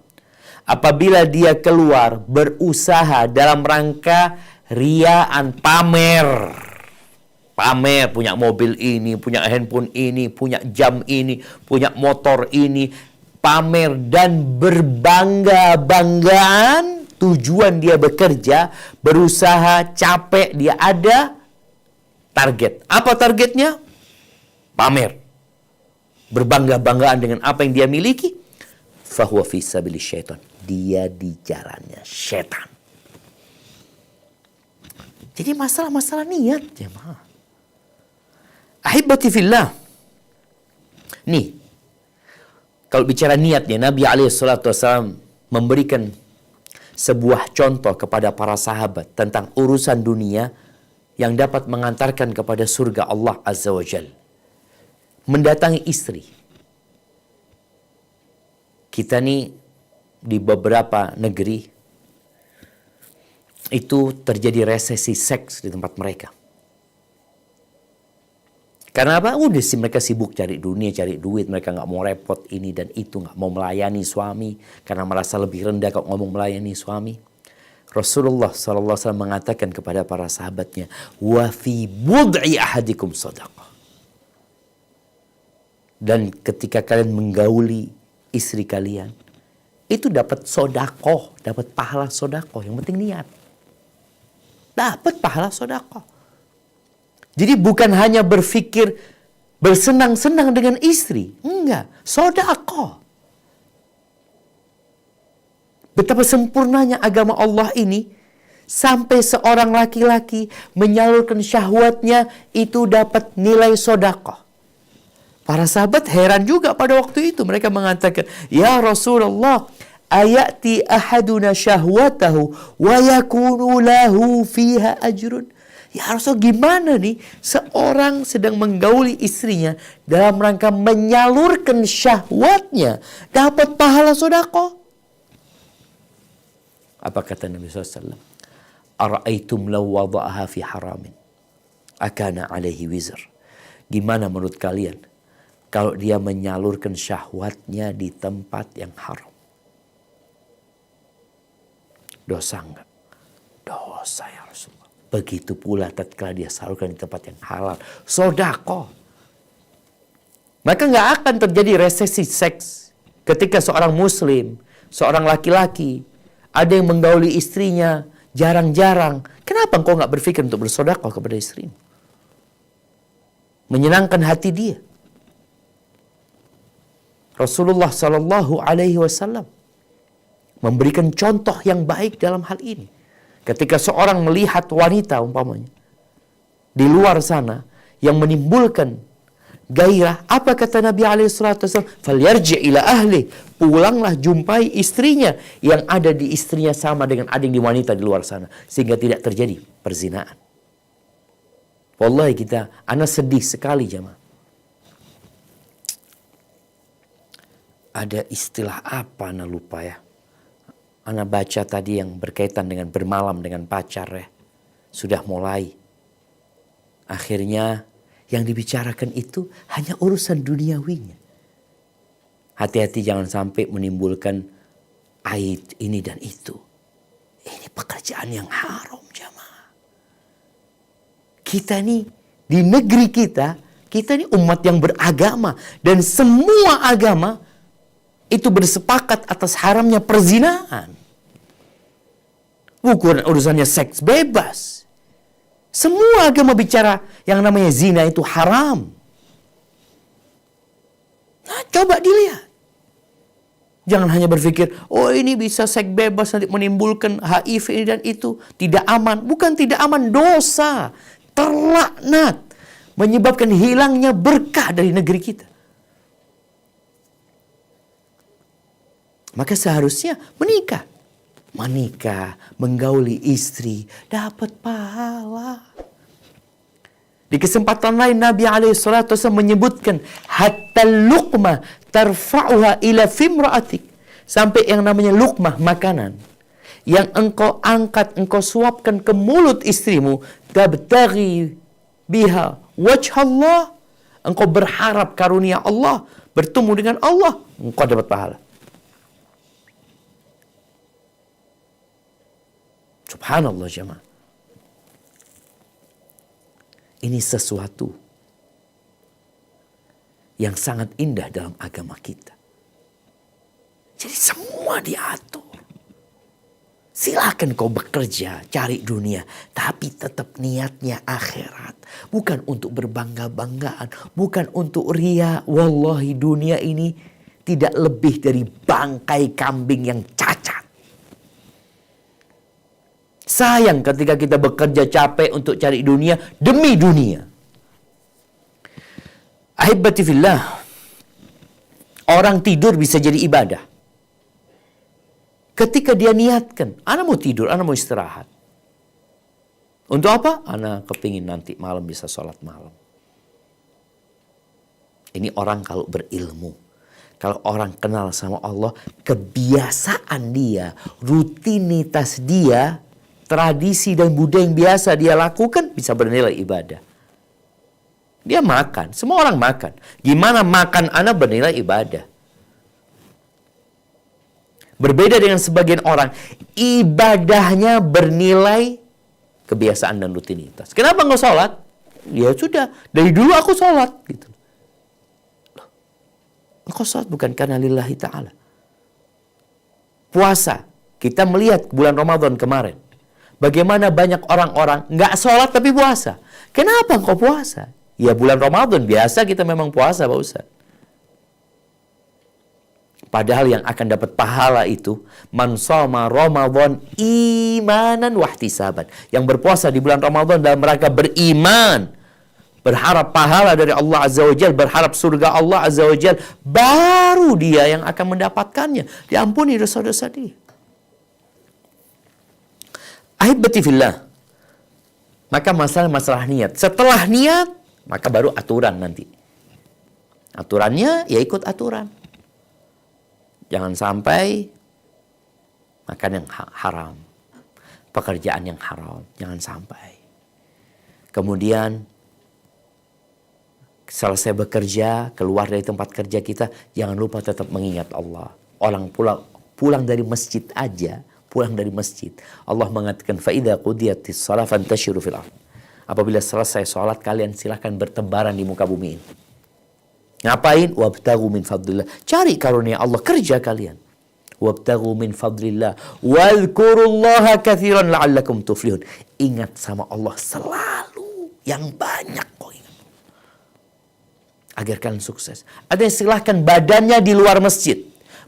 Apabila dia keluar berusaha dalam rangka ria'an, pamer, punya mobil ini, punya handphone ini, punya jam ini, punya motor ini, pamer dan berbangga-banggaan. Tujuan dia bekerja, berusaha, capek, dia ada target. Apa targetnya? Pamer. Berbangga-banggaan dengan apa yang dia miliki. Fahuwa fi sabili syaitan. Dia di jalannya setan. Jadi masalah-masalah niat, jemaah. Ahibati fillah. Nih, kalau bicara niatnya, Nabi SAW memberikan sebuah contoh kepada para sahabat tentang urusan dunia yang dapat mengantarkan kepada surga Allah Azza wa Jal. Mendatangi istri. Kita nih di beberapa negeri itu terjadi resesi seks di tempat mereka. Karena apa? Udah sih mereka sibuk cari dunia, cari duit. Mereka nggak mau repot ini dan itu. Nggak mau melayani suami. Karena merasa lebih rendah kalau ngomong melayani suami. Rasulullah SAW mengatakan kepada para sahabatnya, wa fi bud'i ahadikum sadaqah. Dan ketika kalian menggauli istri kalian, itu dapat sodakoh, dapat pahala sodakoh. Yang penting niat. Dapat pahala sodakoh. Jadi bukan hanya berpikir bersenang-senang dengan istri. Enggak, sodakoh. Betapa sempurnanya agama Allah ini, sampai seorang laki-laki menyalurkan syahwatnya itu dapat nilai sodakoh. Para sahabat heran juga pada waktu itu. Mereka mengatakan, ya Rasulullah, ayati ahaduna syahwatahu wa yakunu lahu fiha ajrun. Ya Rasul, gimana nih seorang sedang menggauli istrinya dalam rangka menyalurkan syahwatnya dapat pahala sedekah? Apa kata Nabi SAW? Ara'aitum law wada'aha fi haramin akana alaihi wizr. Gimana menurut kalian kalau dia menyalurkan syahwatnya di tempat yang haram? Dosa enggak? Dosa ya Rasulullah. Begitu pula tatkala dia salurkan di tempat yang halal. Sedekah. Maka nggak akan terjadi resesi seks ketika seorang muslim, seorang laki-laki, ada yang menggauli istrinya jarang-jarang. Kenapa engkau nggak berpikir untuk bersedekah kepada istrimu? Menyenangkan hati dia. Rasulullah SAW memberikan contoh yang baik dalam hal ini. Ketika seorang melihat wanita umpamanya di luar sana yang menimbulkan gairah, apa kata Nabi SAW? Falyarji ila ahli, pulanglah jumpai istrinya yang ada di istrinya sama dengan ada yang di wanita di luar sana, sehingga tidak terjadi perzinaan. Wallahi ana sedih sekali jemaah. Ada istilah apa ana lupa ya. Ana baca tadi yang berkaitan dengan bermalam dengan pacar ya. Sudah mulai. Akhirnya yang dibicarakan itu hanya urusan duniawinya. Hati-hati jangan sampai menimbulkan aib ini dan itu. Ini pekerjaan yang haram jamaah. Kita nih di negeri kita ini umat yang beragama. Dan semua agama itu bersepakat atas haramnya perzinaan. Bukan urusannya seks bebas. Semua agama bicara yang namanya zina itu haram. Nah, coba dilihat. Jangan hanya berpikir, oh ini bisa seks bebas nanti menimbulkan HIV ini dan itu. Tidak aman. Bukan tidak aman, dosa. Terlaknat. Menyebabkan hilangnya berkah dari negeri kita. Maka seharusnya menikah, menggauli istri, dapat pahala. Di kesempatan lain Nabi SAW menyebutkan, hatta luqmah tarfa'uha ila fimra'atik. Sampai yang namanya luqmah, makanan, yang engkau angkat, engkau suapkan ke mulut istrimu, tabtaghi biha wajhallah. Engkau berharap karunia Allah, bertemu dengan Allah, engkau dapat pahala. Subhanallah jemaah. Ini sesuatu yang sangat indah dalam agama kita. Jadi semua diatur. Silakan kau bekerja, cari dunia. Tapi tetap niatnya akhirat. Bukan untuk berbangga-banggaan. Bukan untuk ria. Wallahi dunia ini tidak lebih dari bangkai kambing yang cacat. Sayang ketika kita bekerja capek untuk cari dunia demi dunia. Ahibati fillah, orang tidur bisa jadi ibadah. Ketika dia niatkan, ana mau tidur, ana mau istirahat. Untuk apa? Ana kepingin nanti malam bisa sholat malam. Ini orang kalau berilmu. Kalau orang kenal sama Allah, kebiasaan dia, rutinitas dia, tradisi dan budaya yang biasa dia lakukan bisa bernilai ibadah. Dia makan, semua orang makan. Gimana makan ana bernilai ibadah. Berbeda dengan sebagian orang, ibadahnya bernilai kebiasaan dan rutinitas. Kenapa nggak sholat? Ya sudah, dari dulu aku sholat. Gitu. Engkau sholat bukan karena lillahi ta'ala. Puasa, kita melihat bulan Ramadan kemarin. Bagaimana banyak orang-orang nggak sholat tapi puasa. Kenapa engkau puasa? Ya bulan Ramadan, biasa kita memang puasa Pak Ustaz. Padahal yang akan dapat pahala itu, man shoma Ramadan imanan wahtisaban. Yang berpuasa di bulan Ramadan dalam rangka beriman, berharap pahala dari Allah Azza wa Jal, berharap surga Allah Azza wa Jal, baru dia yang akan mendapatkannya. Diampuni dosa-dosa dia. Ahibati fillah. Maka masalah niat. Setelah niat, maka baru aturan nanti. Aturannya ya ikut aturan. Jangan sampai makan yang haram. Pekerjaan yang haram. Jangan sampai. Kemudian selesai bekerja, keluar dari tempat kerja kita, jangan lupa tetap mengingat Allah. Orang pulang dari masjid aja, pulang dari masjid. Allah mengatakan, فَإِذَا قُضِيَتِ الصَّلَاةُ فَانْتَشِرُوا فِي الْأَرْضِ. Apabila selesai sholat, kalian silahkan bertebaran di muka bumi ini. Ngapain? Wabtaghu min fadlillah. Cari karunia Allah, kerja kalian. Wabtaghu min fadlillah. Wadhkurullaha katsiran la'allakum tuflihun. Ingat sama Allah selalu, yang banyak kok ingat. Agar kalian sukses. Ada yang silahkan badannya di luar masjid,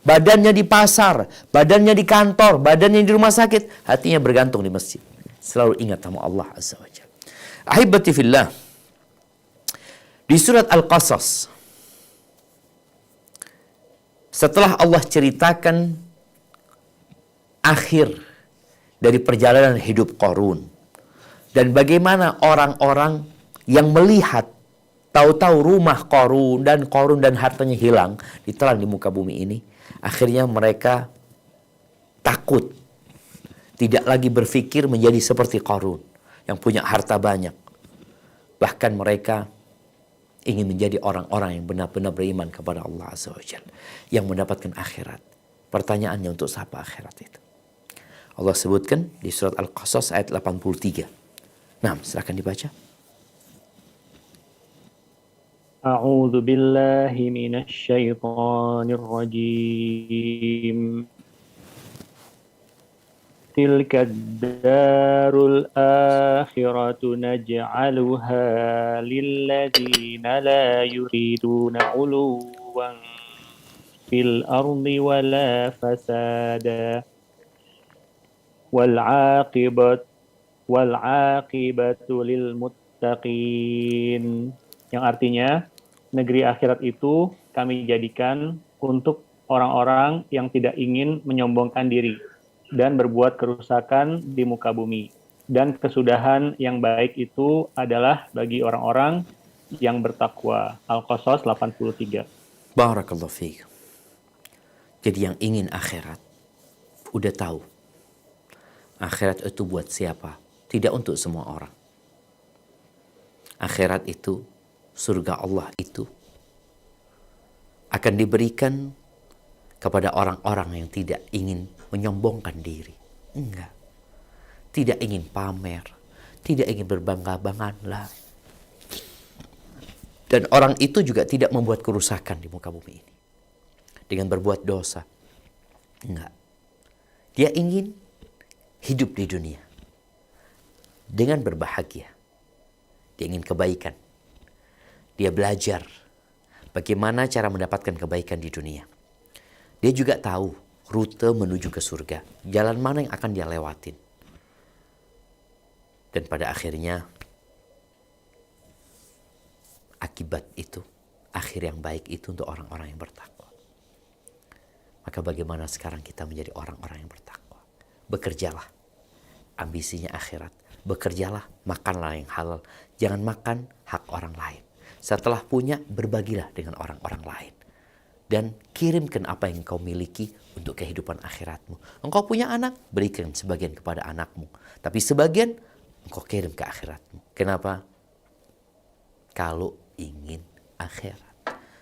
badannya di pasar, badannya di kantor, badannya di rumah sakit, hatinya bergantung di masjid. Selalu ingat sama Allah Azza wa Jalla. Ahibati fillah. Di surat Al-Qasas, setelah Allah ceritakan akhir dari perjalanan hidup Qarun dan bagaimana orang-orang yang melihat tahu-tahu rumah Qarun dan hartanya hilang ditelan di muka bumi ini, akhirnya mereka takut, tidak lagi berpikir menjadi seperti Qarun yang punya harta banyak. Bahkan mereka ingin menjadi orang-orang yang benar-benar beriman kepada Allah Azza wa Jalla, yang mendapatkan akhirat. Pertanyaannya, untuk siapa akhirat itu? Allah sebutkan di surat Al-Qasas ayat 83. Nah, silakan dibaca. A'udzu billahi minasy syaithanir rajim. Tilka darul akhiratu naj'aluha lilladzina la yuriduna 'uluwan fil ardi wala fasada wal 'aqibatu lil muttaqin. Yang artinya, negeri akhirat itu kami jadikan untuk orang-orang yang tidak ingin menyombongkan diri dan berbuat kerusakan di muka bumi. Dan kesudahan yang baik itu adalah bagi orang-orang yang bertakwa. Al-Qasas 83. Barakallahu fiik. Jadi yang ingin akhirat, udah tahu. Akhirat itu buat siapa? Tidak untuk semua orang. Akhirat itu, surga Allah itu akan diberikan kepada orang-orang yang tidak ingin menyombongkan diri. Enggak. Tidak ingin pamer. Tidak ingin berbangga-banggaan lah. Dan orang itu juga tidak membuat kerusakan di muka bumi ini. Dengan berbuat dosa. Enggak. Dia ingin hidup di dunia dengan berbahagia. Dia ingin kebaikan. Dia belajar bagaimana cara mendapatkan kebaikan di dunia. Dia juga tahu rute menuju ke surga. Jalan mana yang akan dia lewatin. Dan pada akhirnya akibat itu, akhir yang baik itu untuk orang-orang yang bertakwa. Maka bagaimana sekarang kita menjadi orang-orang yang bertakwa? Bekerjalah, ambisinya akhirat. Bekerjalah, makanlah yang halal. Jangan makan hak orang lain. Setelah punya, berbagilah dengan orang-orang lain. Dan kirimkan apa yang kau miliki untuk kehidupan akhiratmu. Engkau punya anak, berikan sebagian kepada anakmu. Tapi sebagian, engkau kirim ke akhiratmu. Kenapa? Kalau ingin akhirat.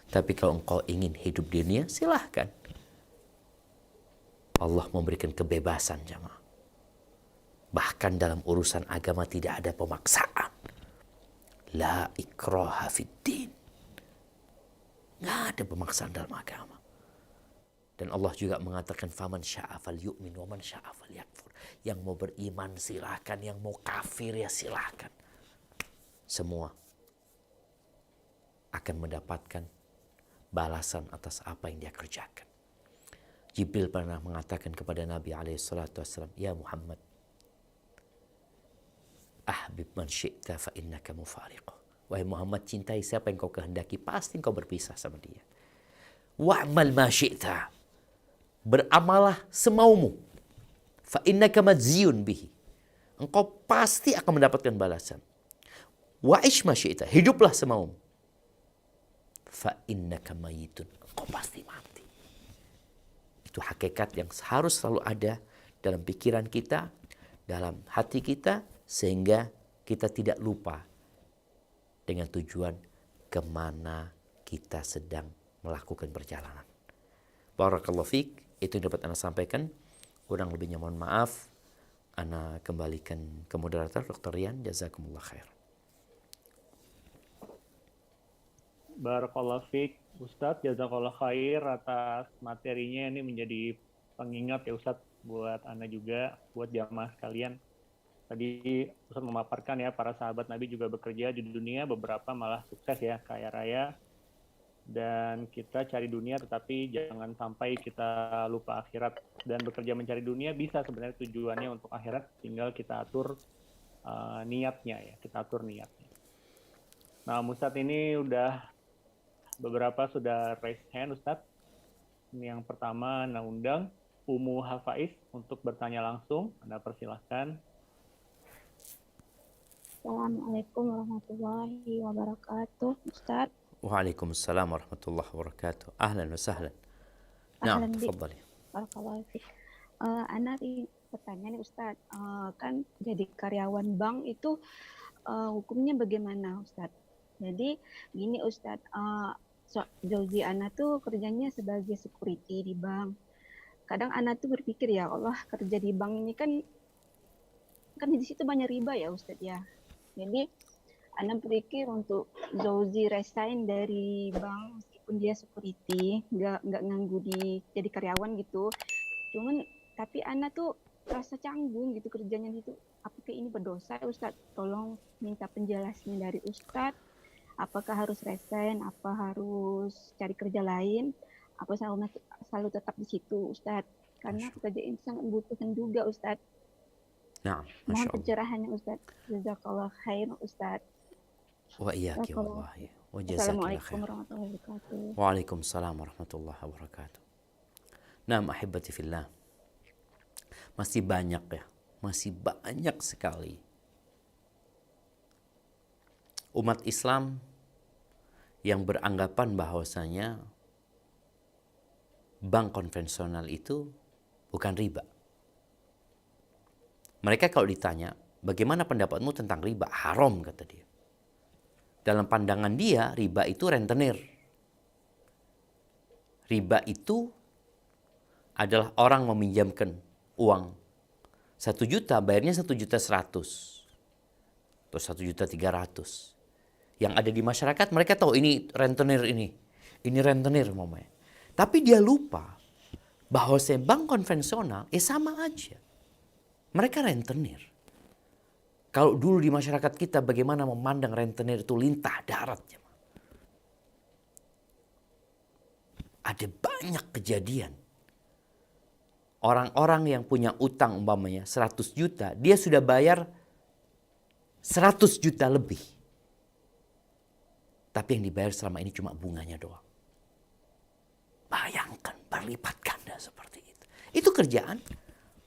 Tapi kalau engkau ingin hidup di dunia, silahkan. Allah memberikan kebebasan, jamaah. Bahkan dalam urusan agama tidak ada pemaksaan. La ikraha fid din. Nggak ada pemaksaan dalam agama. Dan Allah juga mengatakan faman syaa falyu'min wa man syaa falyakfur. Yang mau beriman silahkan, yang mau kafir ya silahkan. Semua akan mendapatkan balasan atas apa yang dia kerjakan. Jibril pernah mengatakan kepada Nabi SAW, ya Muhammad, ahbib man syi'ta fa innaka mufariquh. Wahai Muhammad, cintai siapa yang kau kehendaki, pasti kau berpisah sama dia. Wa'mal ma syi'ta. Beramalah semaumu. Fa innaka madziyun bihi. Engkau pasti akan mendapatkan balasan. Wa'ish ma syi'ta. Hiduplah semaumu. Fa innaka mayitun. Engkau pasti mati. Itu hakikat yang harus selalu ada dalam pikiran kita, dalam hati kita, sehingga kita tidak lupa dengan tujuan kemana kita sedang melakukan perjalanan. Barakallahu fiik, itu yang dapat Ana sampaikan. Kurang lebihnya mohon maaf. Ana kembalikan ke moderator Dr. Rian. Jazakumullah khair. Barakallahu fiik, Ustadz, jazakallah khair atas materinya. Ini menjadi pengingat ya Ustadz buat Ana juga, buat jamaah sekalian. Tadi Ustadz memaparkan ya, para sahabat Nabi juga bekerja di dunia, beberapa malah sukses ya, kaya raya. Dan kita cari dunia, tetapi jangan sampai kita lupa akhirat. Dan bekerja mencari dunia bisa sebenarnya tujuannya untuk akhirat, tinggal kita atur niatnya ya, kita atur niatnya. Nah, Ustadz ini udah beberapa sudah raise hand, Ustadz. Ini yang pertama, Anda undang Umu Hafaiz untuk bertanya langsung. Anda persilahkan. Assalamualaikum warahmatullahi wabarakatuh, Ustaz. Waalaikumsalam warahmatullahi wabarakatuh. Ahlan wa sahlan. Nah, tafadhali. Barakallahu fiik. Ana bertanya nih Ustaz, kan jadi karyawan bank itu hukumnya bagaimana Ustaz? Jadi gini Ustaz, Jauzi Ana tuh kerjanya sebagai security di bank. Kadang Ana tuh berpikir ya Allah, kerja di bank ini kan di situ banyak riba ya Ustaz ya. Jadi Ana berpikir untuk Zauzi resign dari bank meskipun dia security, nggak nganggu jadi karyawan gitu. Cuman tapi Ana tuh rasa canggung gitu kerjanya gitu. Apakah ini berdosa Ustaz? Tolong minta penjelasan dari Ustaz. Apakah harus resign? Apa harus cari kerja lain? Apa selalu tetap di situ Ustaz? Karena pekerjaan ini sangat membutuhkan juga Ustaz. Nah, mohon pencerahannya Ustaz. Jazakallah khair Ustaz. Wa iyyaki wallahi. Wa jazakallah Assalamualaikum khair. warahmatullahi wabarakatuh. Waalaikumsalam warahmatullahi wabarakatuh. Nah, ahibati fillah. Masih banyak ya. Masih banyak sekali umat Islam yang beranggapan bahwasanya bank konvensional itu bukan riba. Mereka kalau ditanya, bagaimana pendapatmu tentang riba? Haram, kata dia. Dalam pandangan dia, riba itu rentenir. Riba itu adalah orang meminjamkan uang 1 juta, bayarnya 1.100.000 atau 1.300.000. Yang ada di masyarakat mereka tahu ini rentenir ini rentenir mamanya. Tapi dia lupa bahwa bank konvensional sama aja. Mereka rentenir. Kalau dulu di masyarakat kita bagaimana memandang rentenir itu lintah darat. Ada banyak kejadian. Orang-orang yang punya utang umpamanya 100 juta, dia sudah bayar 100 juta lebih. Tapi yang dibayar selama ini cuma bunganya doang. Bayangkan berlipat ganda seperti itu. Itu kerjaan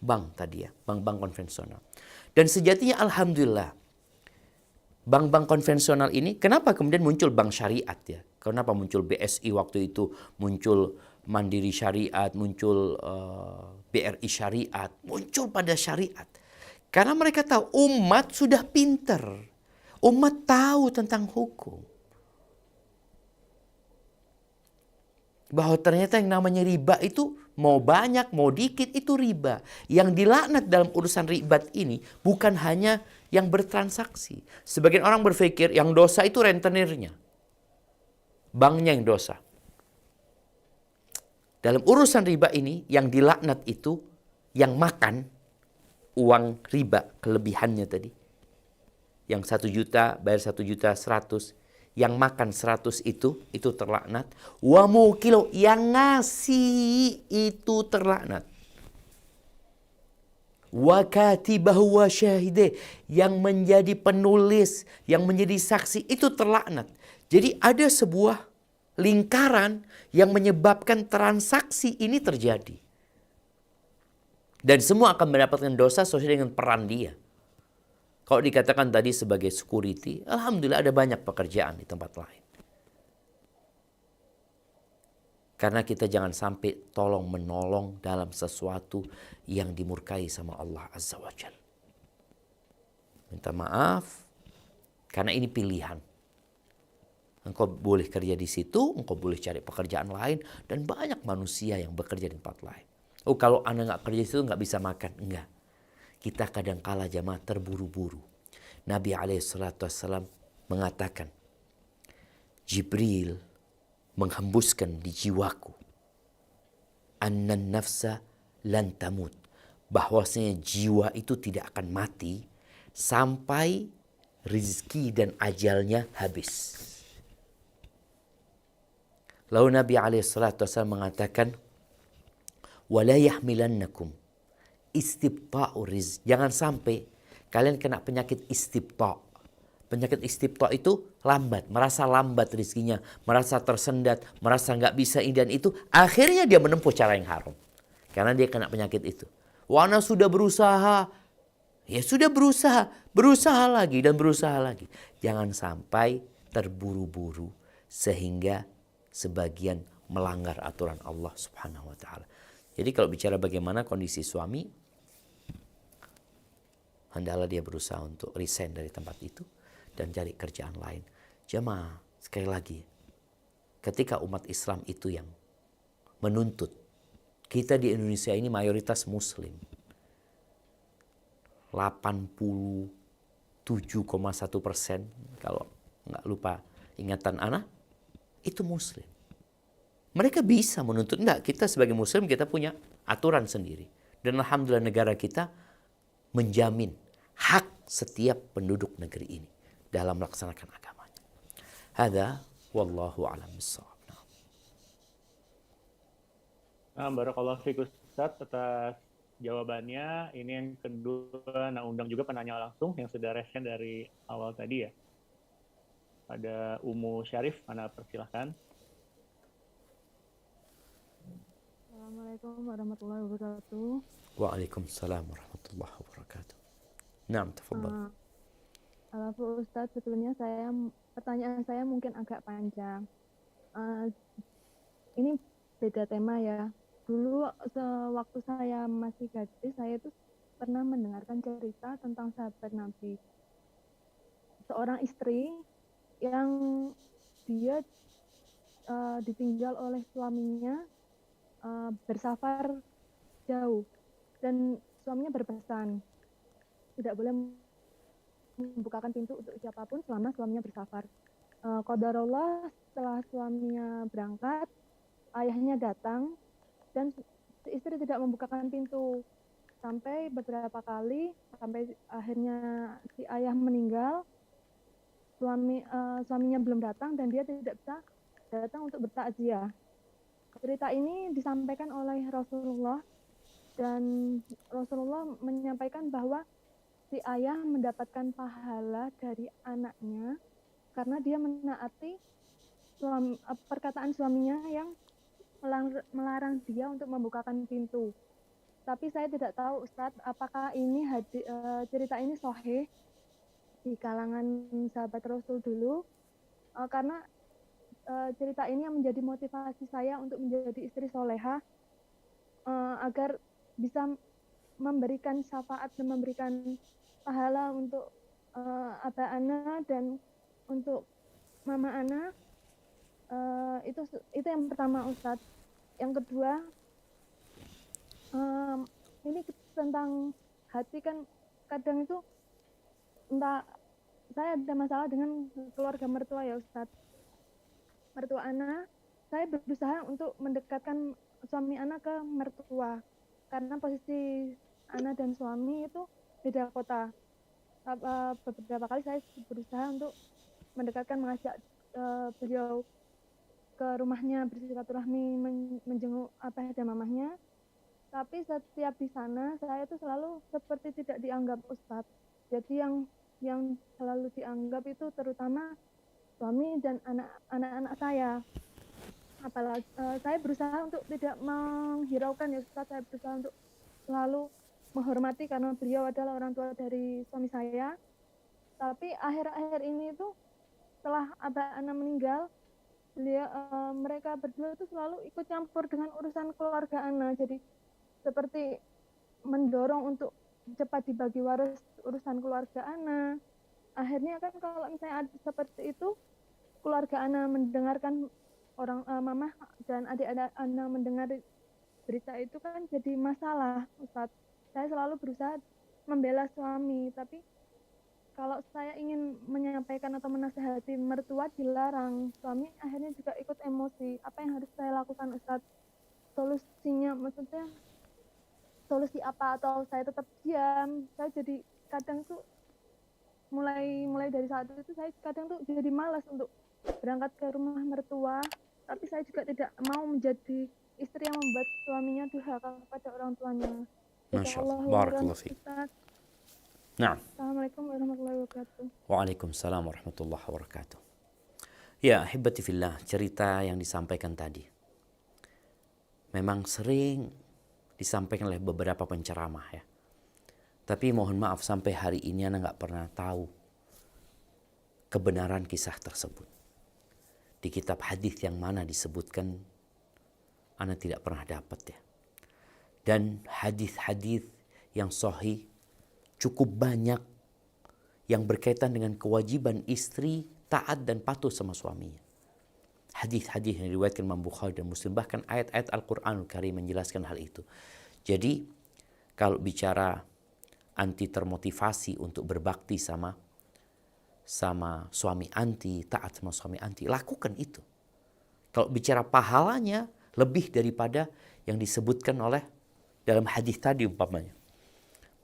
bank tadi ya, bank-bank konvensional. Dan sejatinya alhamdulillah, bank-bank konvensional ini, kenapa kemudian muncul bank syariat ya? Kenapa muncul BSI waktu itu, muncul Mandiri Syariat, muncul BRI Syariat, muncul pada syariat. Karena mereka tahu umat sudah pinter. Umat tahu tentang hukum. Bahwa ternyata yang namanya riba itu mau banyak, mau dikit itu riba. Yang dilaknat dalam urusan riba ini bukan hanya yang bertransaksi. Sebagian orang berpikir yang dosa itu rentenirnya. Banknya yang dosa. Dalam urusan riba ini yang dilaknat itu yang makan uang riba kelebihannya tadi. Yang 1 juta bayar 1.100.000. Yang makan 100 itu terlaknat. Wa mukilo yang ngasih itu terlaknat. Wa katibahu wa syahide yang menjadi penulis, yang menjadi saksi itu terlaknat. Jadi ada sebuah lingkaran yang menyebabkan transaksi ini terjadi. Dan semua akan mendapatkan dosa sesuai dengan peran dia. Kalau dikatakan tadi sebagai security, alhamdulillah ada banyak pekerjaan di tempat lain. Karena kita jangan sampai tolong menolong dalam sesuatu yang dimurkai sama Allah Azza wa Jalla. Minta maaf, karena ini pilihan. Engkau boleh kerja di situ, engkau boleh cari pekerjaan lain, dan banyak manusia yang bekerja di tempat lain. Oh, kalau Anda nggak kerja di situ nggak bisa makan, enggak. Kita kadangkala jamaah terburu-buru. Nabi SAW mengatakan, Jibril menghembuskan di jiwaku, annan nafsa lan tamut, bahwasanya jiwa itu tidak akan mati sampai rizki dan ajalnya habis. Lalu Nabi SAW mengatakan, wala yahmilannakum istibta'u rizq. Jangan sampai kalian kena penyakit istibta'. Penyakit istibta' itu lambat, merasa lambat rizkinya, merasa tersendat, merasa nggak bisa ini dan itu. Akhirnya dia menempuh cara yang haram. Karena dia kena penyakit itu. Wana sudah berusaha. Ya sudah berusaha. Berusaha lagi dan berusaha lagi. Jangan sampai terburu-buru sehingga sebagian melanggar aturan Allah Subhanahu wa ta'ala. Jadi kalau bicara bagaimana kondisi suami, hendaklah dia berusaha untuk resign dari tempat itu dan cari kerjaan lain. Jemaah, sekali lagi, ketika umat Islam itu yang menuntut, kita di Indonesia ini mayoritas Muslim. 87,1%, kalau nggak lupa ingatan anak, itu Muslim. Mereka bisa menuntut. Enggak, kita sebagai Muslim kita punya aturan sendiri. Dan alhamdulillah negara kita menjamin hak setiap penduduk negeri ini dalam melaksanakan agamanya. Hadza wallahu a'lam bissawab. Barakallahu fiik Ustaz atas jawabannya. Ini yang kedua, nah undang juga penanya langsung yang sudah resen dari awal tadi ya. Ada Umu Syarif, Anda persilahkan. Assalamualaikum warahmatullahi wabarakatuh. Waalaikumsalam warahmatullahi wabarakatuh. Naam, tafadhal. Alhamdulillah Ustaz, sebelumnya pertanyaan saya mungkin agak panjang. Ini beda tema ya. Dulu sewaktu saya masih gadis, saya itu pernah mendengarkan cerita tentang sahabat Nabi. Seorang istri yang dia ditinggal oleh suaminya bersafar jauh, dan suaminya berpesan tidak boleh membukakan pintu untuk siapapun selama suaminya bersafar. Qadarullah, setelah suaminya berangkat, ayahnya datang dan si istri tidak membukakan pintu sampai beberapa kali, sampai akhirnya si ayah meninggal. Suaminya belum datang dan dia tidak bisa datang untuk bertakziah. Cerita ini disampaikan oleh Rasulullah, dan Rasulullah menyampaikan bahwa si ayah mendapatkan pahala dari anaknya karena dia menaati perkataan suaminya yang melarang dia untuk membukakan pintu. Tapi saya tidak tahu Ustadz, apakah ini cerita ini sahih di kalangan sahabat Rasul dulu, karena cerita ini yang menjadi motivasi saya untuk menjadi istri soleha, agar bisa memberikan syafaat dan memberikan pahala untuk Abah Ana dan untuk Mama Ana. Itu yang pertama Ustadz. Yang kedua, ini tentang hati kan, kadang itu entah saya ada masalah dengan keluarga mertua ya Ustadz. Mertua Ana, saya berusaha untuk mendekatkan suami Ana ke mertua karena posisi Ana dan suami itu beda kota. Beberapa kali saya berusaha untuk mendekatkan, mengajak beliau ke rumahnya bersilaturahmi, menjenguk abah dan mamahnya. Tapi setiap di sana saya itu selalu seperti tidak dianggap Ustadz. Jadi yang selalu dianggap itu terutama suami dan anak-anak saya. Apalagi saya berusaha untuk tidak menghiraukan ya Ustadz, saya berusaha untuk selalu menghormati karena beliau adalah orang tua dari suami saya. Tapi akhir-akhir ini itu setelah Abah Ana meninggal, mereka berdua itu selalu ikut campur dengan urusan keluarga Ana. Jadi seperti mendorong untuk cepat dibagi waris urusan keluarga Ana. Akhirnya kan kalau misalnya ada seperti itu, keluarga Ana mendengarkan orang mamah dan adik Ana mendengar berita itu kan jadi masalah Ustadz. Saya selalu berusaha membela suami, tapi kalau saya ingin menyampaikan atau menasehati mertua dilarang, suami akhirnya juga ikut emosi. Apa yang harus saya lakukan Ustadz? Solusinya maksudnya solusi apa? Atau saya tetap diam? Saya jadi kadang tuh mulai dari saat itu saya kadang tuh jadi malas untuk berangkat ke rumah mertua, tapi saya juga tidak mau menjadi istri yang membuat suaminya durhaka kepada orang tuanya. Masya Allah, barakallahu fiik. Nah. Assalamualaikum warahmatullahi wabarakatuh. Waalaikumsalam warahmatullahi wabarakatuh. Ya, ahibati fillah, cerita yang disampaikan tadi memang sering disampaikan oleh beberapa penceramah ya. Tapi mohon maaf sampai hari ini Ana nggak pernah tahu kebenaran kisah tersebut. Di kitab hadis yang mana disebutkan, Ana tidak pernah dapat ya. Dan hadis-hadis yang sahih cukup banyak yang berkaitan dengan kewajiban istri taat dan patuh sama suaminya. Hadis-hadis yang diriwayatkan Imam Bukhari dan Muslim, bahkan ayat-ayat Al-Qur'anul Karim menjelaskan hal itu. Jadi kalau bicara anti termotivasi untuk berbakti sama suami anti, taat sama suami anti, lakukan itu. Kalau bicara pahalanya lebih daripada yang disebutkan oleh dalam hadis tadi umpamanya.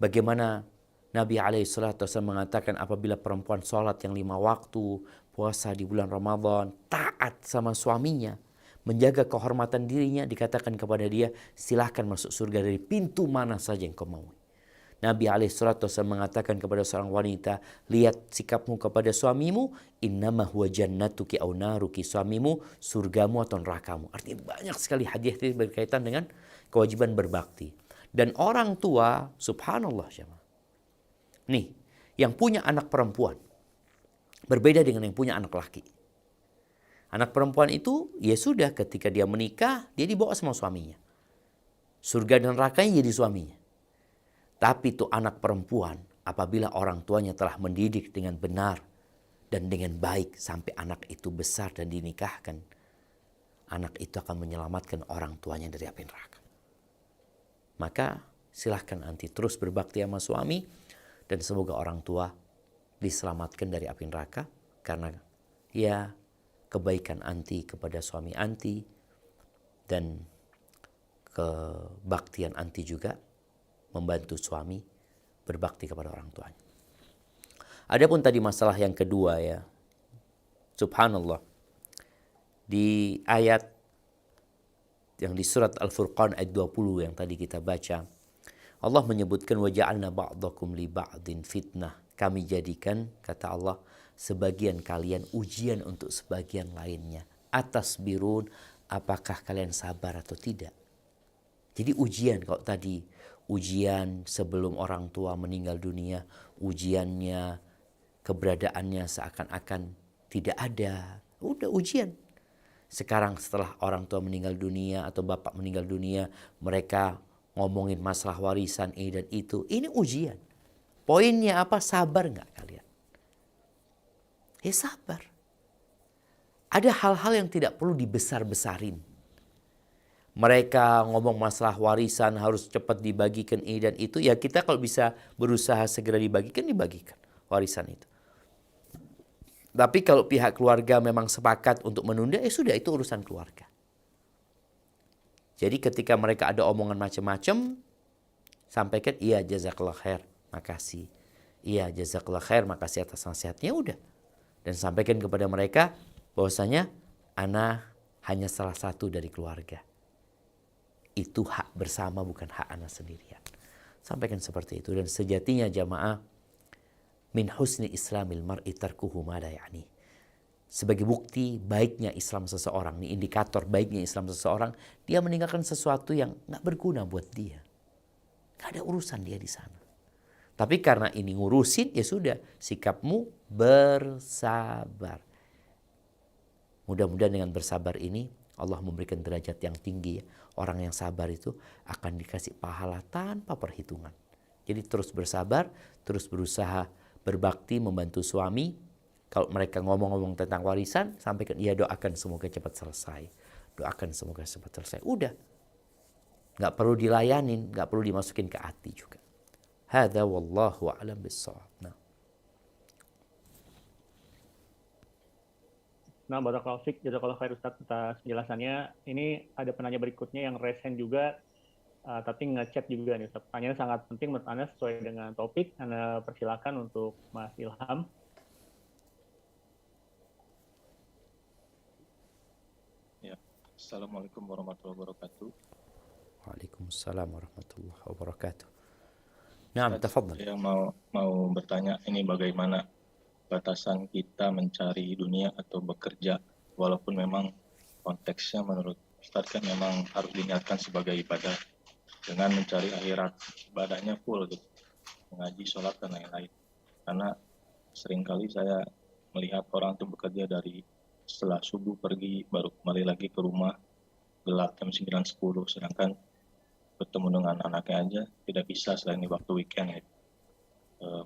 Bagaimana Nabi SAW mengatakan apabila perempuan sholat yang 5 waktu, puasa di bulan Ramadan, taat sama suaminya, menjaga kehormatan dirinya, dikatakan kepada dia, silahkan masuk surga dari pintu mana saja yang kau mau. Nabi SAW mengatakan kepada seorang wanita, lihat sikapmu kepada suamimu, innama huwa jannatuki au naruki, suamimu surgamu atau nerakamu. Artinya banyak sekali hadis berkaitan dengan kewajiban berbakti. Dan orang tua, subhanallah jemaah. Nih, yang punya anak perempuan berbeda dengan yang punya anak laki. Anak perempuan itu, ya sudah ketika dia menikah, dia dibawa sama suaminya. Surga dan nerakanya jadi suaminya. Tapi itu anak perempuan, apabila orang tuanya telah mendidik dengan benar dan dengan baik sampai anak itu besar dan dinikahkan, anak itu akan menyelamatkan orang tuanya dari api neraka. Maka silahkan anti terus berbakti sama suami, dan semoga orang tua diselamatkan dari api neraka karena ya kebaikan anti kepada suami anti dan kebaktian anti juga membantu suami berbakti kepada orang tuanya. Adapun tadi masalah yang kedua ya, subhanallah, di ayat yang di surat Al-Furqan ayat 20 yang tadi kita baca, Allah menyebutkan waja'alna ba'dakum li ba'din fitnah. Kami jadikan, kata Allah, sebagian kalian ujian untuk sebagian lainnya. Atas birun, apakah kalian sabar atau tidak? Jadi ujian, kalau tadi ujian sebelum orang tua meninggal dunia, ujiannya, keberadaannya seakan-akan tidak ada. Udah ujian. Sekarang setelah orang tua meninggal dunia atau bapak meninggal dunia, mereka ngomongin masalah warisan ini dan itu. Ini ujian. Poinnya apa? Sabar nggak kalian? Ya sabar. Ada hal-hal yang tidak perlu dibesar-besarin. Mereka ngomong masalah warisan harus cepat dibagikan ini dan itu. Ya kita kalau bisa berusaha segera dibagikan warisan itu. Tapi kalau pihak keluarga memang sepakat untuk menunda, ya sudah, itu urusan keluarga. Jadi ketika mereka ada omongan macam-macam, sampaikan, iya jazakallah khair, makasih. Iya jazakallah khair, makasih atas nasihatnya, udah. Dan sampaikan kepada mereka bahwasanya ana hanya salah satu dari keluarga. Itu hak bersama, bukan hak ana sendirian. Sampaikan seperti itu. Dan sejatinya jamaah, min husni islamil mar'i tarkuhu ma la ya'ni. Sebagai bukti baiknya Islam seseorang, ini indikator baiknya Islam seseorang, dia meninggalkan sesuatu yang gak berguna buat dia. Gak ada urusan dia di sana. Tapi karena ini ngurusin, ya sudah, sikapmu bersabar. Mudah-mudahan dengan bersabar ini Allah memberikan derajat yang tinggi ya. Orang yang sabar itu akan dikasih pahala tanpa perhitungan. Jadi terus bersabar, terus berusaha berbakti membantu suami. Kalau mereka ngomong-ngomong tentang warisan, sampaikan, ya doakan semoga cepat selesai. Doakan semoga cepat selesai. Udah. Nggak perlu dilayanin, nggak perlu dimasukin ke hati juga. Hadza wallahu a'lam bissawab. Nah, barakallahu fiik, jazakallahu khair Ustaz atas penjelasannya. Ini ada penanya berikutnya yang resen juga, tapi ngechat juga nih Ustaz. Pertanyaannya sangat penting menurut Anda sesuai dengan topik. Anda persilakan untuk Mas Ilham. Ya, Assalamualaikum warahmatullahi wabarakatuh. Waalaikumsalam warahmatullahi wabarakatuh. Naam, tafadhal. Saya mau bertanya, ini bagaimana batasan kita mencari dunia atau bekerja, walaupun memang konteksnya menurut Ustaz kan memang harus diniatkan sebagai ibadah, dengan mencari akhirat, ibadahnya full gitu, mengaji, sholat dan lain-lain. Karena seringkali saya melihat orang itu bekerja dari setelah subuh pergi baru kembali lagi ke rumah gelap jam 9-10, sedangkan bertemu dengan anaknya aja tidak bisa selain di waktu weekend gitu.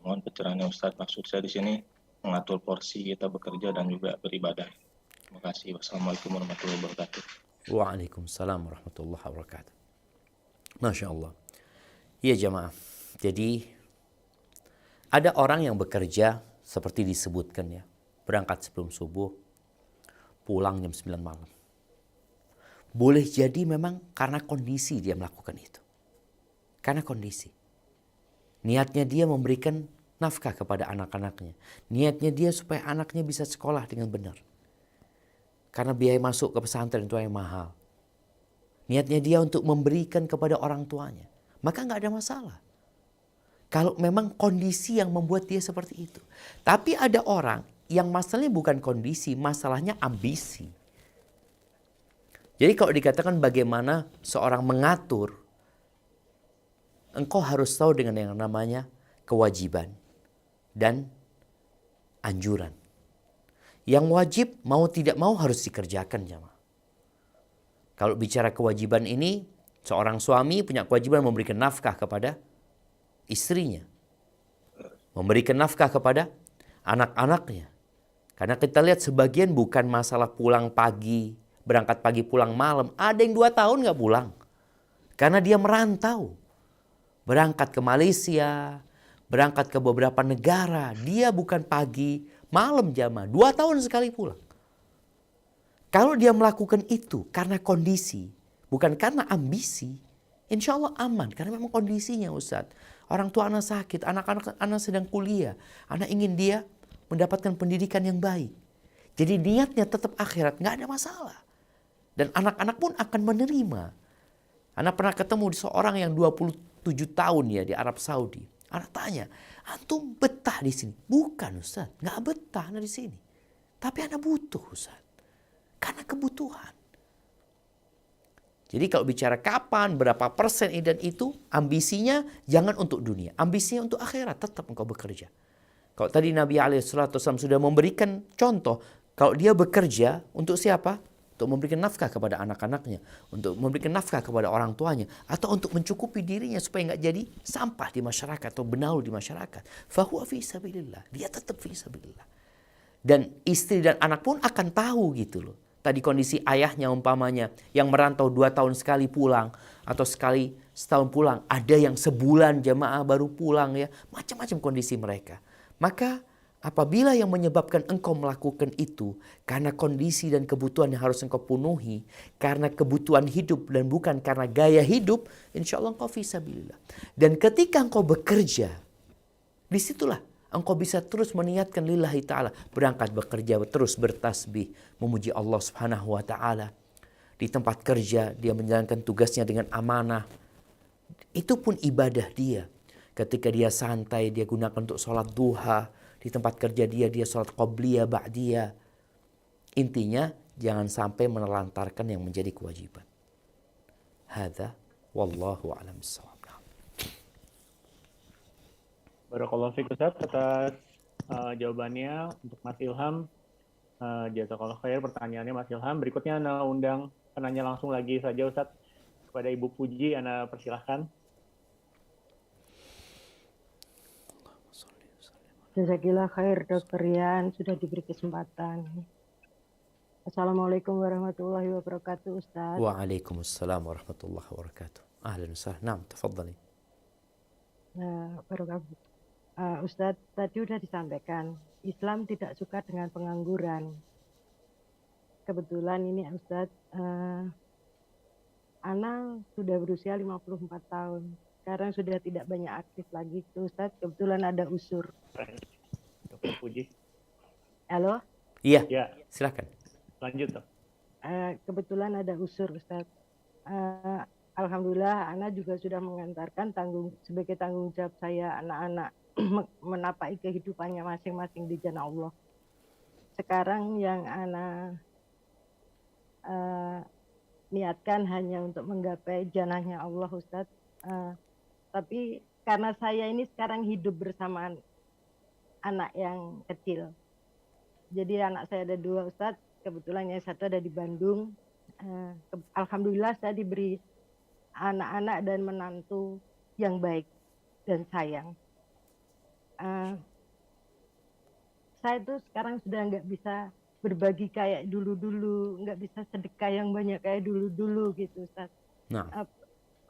Mohon pencerahannya Ustaz. Maksud saya di sini mengatur porsi kita bekerja dan juga beribadah. Terima kasih. Wassalamualaikum warahmatullahi wabarakatuh. Waalaikumsalam warahmatullahi wabarakatuh. Masya Allah. Iya jamaah. Jadi ada orang yang bekerja seperti disebutkan ya. Berangkat sebelum subuh, pulang jam 9 malam. Boleh jadi memang karena kondisi dia melakukan itu. Karena kondisi. Niatnya dia memberikan nafkah kepada anak-anaknya. Niatnya dia supaya anaknya bisa sekolah dengan benar. Karena biaya masuk ke pesantren itu yang mahal. Niatnya dia untuk memberikan kepada orang tuanya. Maka nggak ada masalah. Kalau memang kondisi yang membuat dia seperti itu. Tapi ada orang yang masalahnya bukan kondisi, masalahnya ambisi. Jadi kalau dikatakan bagaimana seorang mengatur, engkau harus tahu dengan yang namanya kewajiban dan anjuran. Yang wajib mau tidak mau harus dikerjakan jamaah. Kalau bicara kewajiban ini, seorang suami punya kewajiban memberikan nafkah kepada istrinya. Memberikan nafkah kepada anak-anaknya. Karena kita lihat sebagian bukan masalah pulang pagi, berangkat pagi pulang malam. Ada yang 2 tahun gak pulang. Karena dia merantau. Berangkat ke Malaysia, berangkat ke beberapa negara. Dia bukan pagi, malam jamaah. 2 tahun sekali pulang. Kalau dia melakukan itu karena kondisi, bukan karena ambisi, insya Allah aman. Karena memang kondisinya Ustaz. Orang tua anak sakit, anak-anak anak sedang kuliah. Anak ingin dia mendapatkan pendidikan yang baik. Jadi niatnya tetap akhirat, nggak ada masalah. Dan anak-anak pun akan menerima. Anak pernah ketemu seorang yang 20 7 tahun ya di Arab Saudi. Anak tanya, antum betah di sini? Bukan Ustaz, nggak betah di sini. Tapi anak butuh Ustaz. Karena kebutuhan. Jadi kalau bicara kapan, berapa persen ini dan itu, ambisinya jangan untuk dunia. Ambisinya untuk akhirat, tetap engkau bekerja. Kalau tadi Nabi SAW sudah memberikan contoh, kalau dia bekerja untuk siapa? Untuk memberikan nafkah kepada anak-anaknya, untuk memberikan nafkah kepada orang tuanya, atau untuk mencukupi dirinya supaya nggak jadi sampah di masyarakat atau benalu di masyarakat. Fahuwa fi sabilillah. Dia tetap fi sabilillah. Dan istri dan anak pun akan tahu gitu loh. Tadi kondisi ayahnya umpamanya yang merantau 2 tahun sekali pulang atau sekali setahun pulang. Ada yang sebulan jamaah baru pulang ya. Macam-macam kondisi mereka. Maka apabila yang menyebabkan engkau melakukan itu karena kondisi dan kebutuhan yang harus engkau penuhi, karena kebutuhan hidup dan bukan karena gaya hidup, insya Allah engkau fisabilillah. Dan ketika engkau bekerja, disitulah engkau bisa terus meniatkan lillahi ta'ala. Berangkat bekerja, terus bertasbih, memuji Allah subhanahu wa ta'ala. Di tempat kerja, dia menjalankan tugasnya dengan amanah. Itu pun ibadah dia. Ketika dia santai, dia gunakan untuk sholat duha. Di tempat kerja dia sholat qobliyah, ba'diyah. Intinya, jangan sampai menelantarkan yang menjadi kewajiban. Hadza wallahu a'lam bissawab. Barakallahu fiik Ustaz atas jawabannya. Untuk Mas Ilham, jazakallah khair pertanyaannya Mas Ilham. Berikutnya Ana undang penanya langsung lagi saja Ustaz kepada Ibu Puji. Ana persilahkan. Jazakillah khair Dr. Rian sudah diberi kesempatan. Assalamualaikum warahmatullahi wabarakatuh Ustaz. Waalaikumsalam warahmatullahi wabarakatuh. Ahlan wa sahlan. Naam, tafadhali. Barakatuh. Ustaz, tadi sudah disampaikan, Islam tidak suka dengan pengangguran. Kebetulan ini Ustaz, Ana sudah berusia 54 tahun. Sekarang sudah tidak banyak aktif lagi Ustaz, kebetulan ada usur. Dr. Puji. Halo? Iya, Ya, silakan. lanjut Dok. Kebetulan ada usur Ustaz. Alhamdulillah Ana juga sudah mengantarkan sebagai tanggung jawab saya anak-anak menapai kehidupannya masing-masing di jalan Allah. Sekarang yang Ana niatkan hanya untuk menggapai janahnya Allah Ustaz. Tapi karena saya ini sekarang hidup bersama anak yang kecil. Jadi anak saya ada 2 Ustaz, kebetulan yang satu ada di Bandung. Alhamdulillah saya diberi anak-anak dan menantu yang baik dan sayang. Saya tuh sekarang sudah nggak bisa berbagi kayak dulu-dulu, nggak bisa sedekah yang banyak kayak dulu-dulu gitu Ustaz. Nah,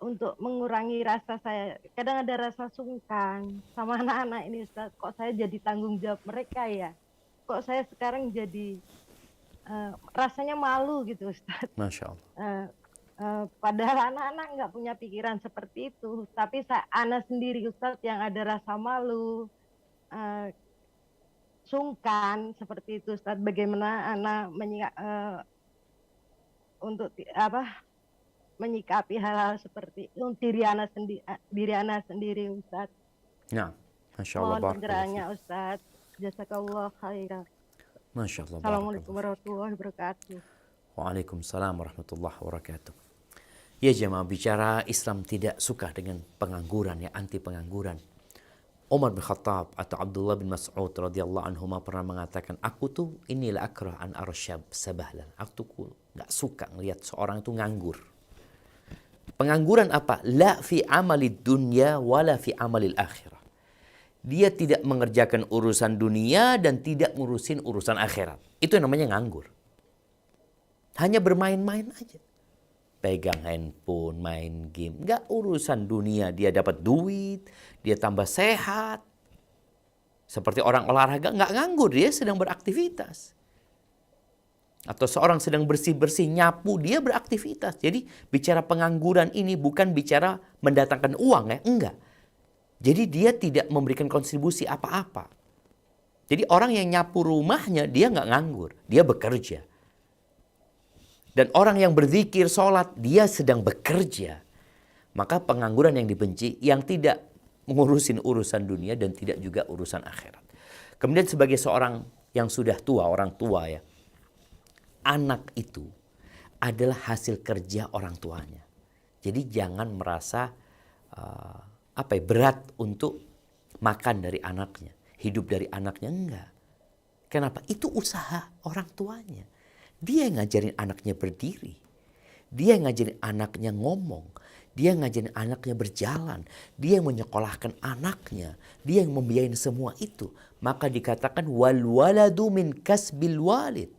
Untuk mengurangi rasa saya, kadang ada rasa sungkan sama anak-anak ini Ustaz. Kok saya jadi tanggung jawab mereka ya? Kok saya sekarang jadi rasanya malu gitu Ustaz. Masya Allah. Padahal anak-anak nggak punya pikiran seperti itu, tapi Ana sendiri Ustaz yang ada rasa malu, sungkan seperti itu Ustaz. Bagaimana Ana menyikapi hal-hal seperti itu diri Ana sendiri Ustaz. Nah, Masya Allah. Mohon pencerahannya Ustaz. Jazakallah khairan. Masya Allah. Assalamualaikum warahmatullahi wabarakatuh. Waalaikumsalam warahmatullahi wabarakatuh. Ya jemaah, bicara Islam tidak suka dengan pengangguran, ya anti pengangguran. Umar bin Khattab atau Abdullah bin Mas'ud radhiyallahu anhuma pernah mengatakan, aku tuh inilah akrah an arsyab sabahlan. Aku tuh nggak suka ngelihat seorang itu nganggur. Pengangguran apa? La fi amalid dunya wala fi amalil akhirah. Dia tidak mengerjakan urusan dunia dan tidak ngurusin urusan akhirat. Itu yang namanya nganggur. Hanya bermain-main aja. Pegang handphone, main game. Nggak urusan dunia. Dia dapat duit, dia tambah sehat. Seperti orang olahraga, nggak nganggur. Dia sedang beraktivitas. Atau seorang sedang bersih-bersih, nyapu, dia beraktivitas. Jadi bicara pengangguran ini bukan bicara mendatangkan uang ya. Enggak. Jadi dia tidak memberikan kontribusi apa-apa. Jadi orang yang nyapu rumahnya, dia nggak nganggur. Dia bekerja. Dan orang yang berzikir, sholat, dia sedang bekerja. Maka pengangguran yang dibenci, yang tidak mengurusin urusan dunia dan tidak juga urusan akhirat. Kemudian sebagai seorang yang sudah tua, orang tua ya, anak itu adalah hasil kerja orang tuanya. Jadi jangan merasa berat untuk makan dari anaknya, hidup dari anaknya, enggak. Kenapa? Itu usaha orang tuanya. Dia yang ngajarin anaknya berdiri. Dia yang ngajarin anaknya ngomong. Dia yang ngajarin anaknya berjalan. Dia yang menyekolahkan anaknya. Dia yang membiayain semua itu. Maka dikatakan wal waladu min kasbil walid.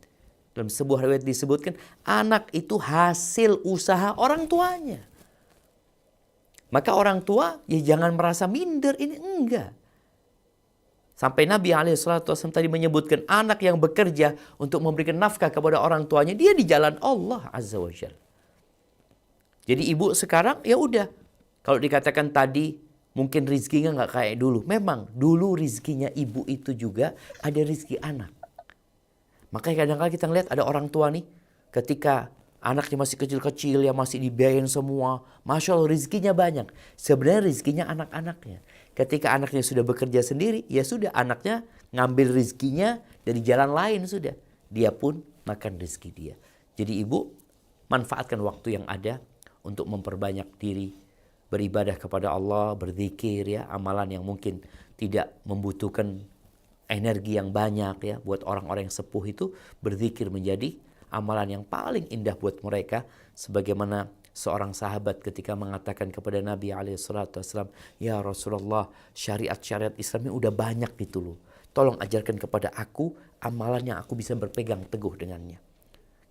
Dalam sebuah riwayat disebutkan anak itu hasil usaha orang tuanya. Maka orang tua ya jangan merasa minder, ini enggak. Sampai Nabi SAW tadi menyebutkan anak yang bekerja untuk memberikan nafkah kepada orang tuanya, dia di jalan Allah Azza wa Jalla. Jadi ibu sekarang ya udah, kalau dikatakan tadi mungkin rizkinya nggak kayak dulu. Memang dulu rizkinya ibu itu juga ada rizki anak. Makanya kadang-kadang kita ngeliat ada orang tua nih, ketika anaknya masih kecil-kecil ya masih dibiayain semua, Masya Allah rizkinya banyak. Sebenarnya rizkinya anak-anaknya. Ketika anaknya sudah bekerja sendiri, ya sudah anaknya ngambil rizkinya dari jalan lain sudah. Dia pun makan rizki dia. Jadi ibu manfaatkan waktu yang ada untuk memperbanyak diri, beribadah kepada Allah, berzikir ya, amalan yang mungkin tidak membutuhkan energi yang banyak ya. Buat orang-orang yang sepuh itu berzikir menjadi amalan yang paling indah buat mereka, sebagaimana seorang sahabat ketika mengatakan kepada Nabi SAW, ya Rasulullah, syariat-syariat Islam ini udah banyak gitu loh. Tolong ajarkan kepada aku amalan yang aku bisa berpegang teguh dengannya.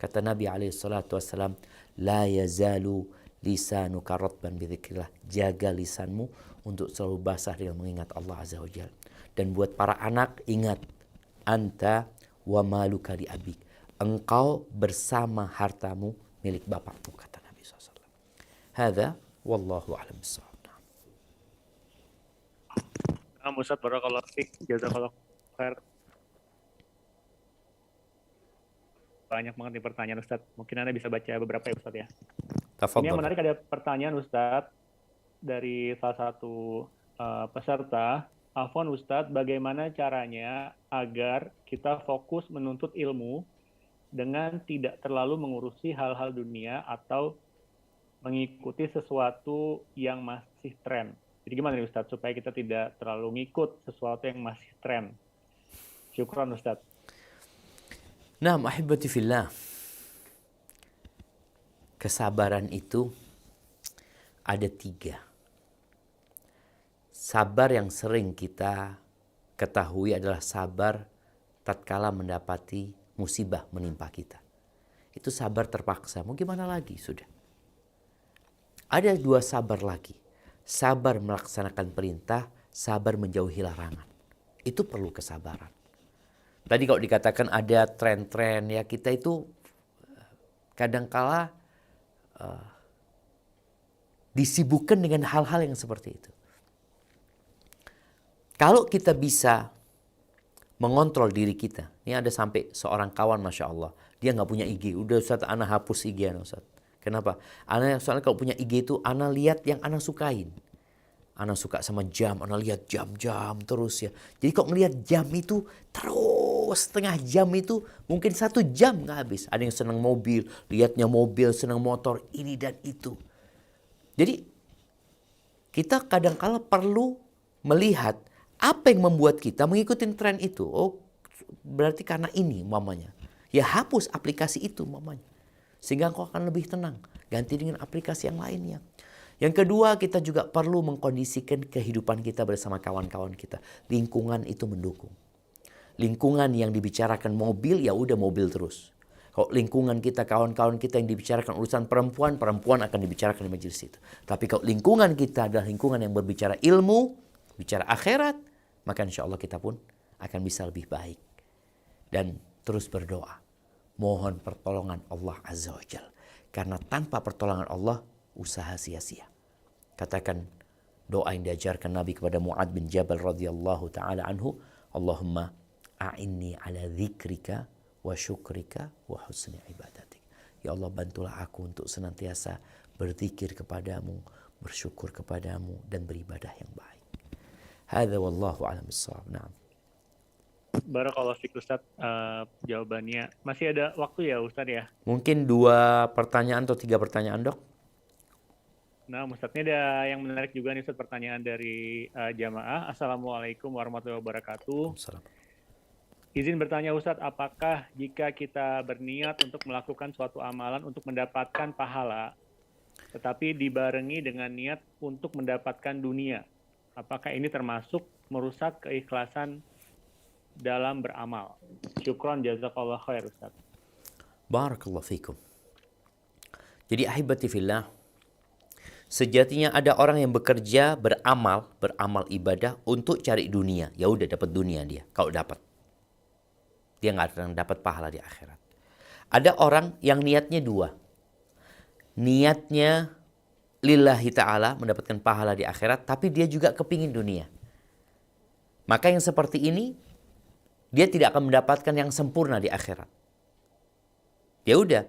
Kata Nabi SAW, la yazalu lisanuka ratban bidzikrillah. Jaga lisanmu untuk selalu basah dengan mengingat Allah Azza wa Jalla. Dan buat para anak, ingat, anta wa maluka li abik. Engkau bersama hartamu milik bapakmu, kata Nabi SAW. Hadza wallahu a'lam bissawab. Ustaz, barakallahu fiik, jazakallahu khair. Banyak banget nih pertanyaan Ustaz. Mungkin Anda bisa baca beberapa ya Ustaz ya. Tafadhal. Ini yang menarik, ada pertanyaan Ustaz dari salah satu peserta. Afwan Ustaz, bagaimana caranya agar kita fokus menuntut ilmu dengan tidak terlalu mengurusi hal-hal dunia atau mengikuti sesuatu yang masih tren? Jadi gimana nih Ustaz supaya kita tidak terlalu ngikut sesuatu yang masih tren? Syukran Ustaz. Nah, ahibati fillah. Kesabaran itu ada 3. Sabar yang sering kita ketahui adalah sabar tatkala mendapati musibah menimpa kita. Itu sabar terpaksa. Mau gimana lagi? Sudah. Ada 2 sabar lagi. Sabar melaksanakan perintah, sabar menjauhi larangan. Itu perlu kesabaran. Tadi kalau dikatakan ada tren-tren ya, kita itu kadangkala disibukkan dengan hal-hal yang seperti itu. Kalau kita bisa mengontrol diri kita. Ini ada sampai seorang kawan, Masya Allah. Dia nggak punya IG. Udah Ustaz, ana hapus IG ana Ustaz. Kenapa? Ana soalnya kalau punya IG itu, ana lihat yang ana sukain. Ana suka sama jam, ana lihat jam-jam terus ya. Jadi kalau ngelihat jam itu terus setengah jam itu mungkin 1 jam nggak habis. Ada yang senang mobil, lihatnya mobil, senang motor, ini dan itu. Jadi kita kadang-kala perlu melihat apa yang membuat kita mengikuti tren itu. Oh, berarti karena ini mamanya. Ya hapus aplikasi itu mamanya. Sehingga engkau akan lebih tenang. Ganti dengan aplikasi yang lainnya. Yang kedua, kita juga perlu mengkondisikan kehidupan kita bersama kawan-kawan kita. Lingkungan itu mendukung. Lingkungan yang dibicarakan mobil, ya udah mobil terus. Kalau lingkungan kita, kawan-kawan kita yang dibicarakan urusan perempuan, perempuan akan dibicarakan di majelis itu. Tapi kalau lingkungan kita adalah lingkungan yang berbicara ilmu, bicara akhirat, maka insya Allah kita pun akan bisa lebih baik. Dan terus berdoa. Mohon pertolongan Allah Azza wa Jalla. Karena tanpa pertolongan Allah, usaha sia-sia. Katakan doa yang diajarkan Nabi kepada Mu'ad bin Jabal radhiyallahu ta'ala anhu. Allahumma a'inni ala dzikrika wa syukrika wa husni ibadatik. Ya Allah, bantulah aku untuk senantiasa berzikir kepadamu, bersyukur kepadamu, dan beribadah yang baik. Hadza wallahu a'lam bissawab. Na'am. Barakallahu fiik Ustadz, jawabannya. Masih ada waktu ya Ustadz ya? Mungkin 2 pertanyaan atau 3 pertanyaan, Dok? Nah, Ustadz, ini ada yang menarik juga nih Ustadz, pertanyaan dari jamaah. Assalamualaikum warahmatullahi wabarakatuh. Salam. Izin bertanya Ustadz, apakah jika kita berniat untuk melakukan suatu amalan untuk mendapatkan pahala, tetapi dibarengi dengan niat untuk mendapatkan dunia, apakah ini termasuk merusak keikhlasan dalam beramal? Syukron, jazakallah khair Ustaz. Barakallahu fikum. Jadi ahibati fillah, sejatinya ada orang yang bekerja, beramal ibadah untuk cari dunia. Ya udah, dapat dunia dia. Kalau dapat, dia nggak akan dapat pahala di akhirat. Ada orang yang niatnya 2. Niatnya lillahi ta'ala, mendapatkan pahala di akhirat, tapi dia juga kepingin dunia. Maka yang seperti ini, dia tidak akan mendapatkan yang sempurna di akhirat. Ya udah,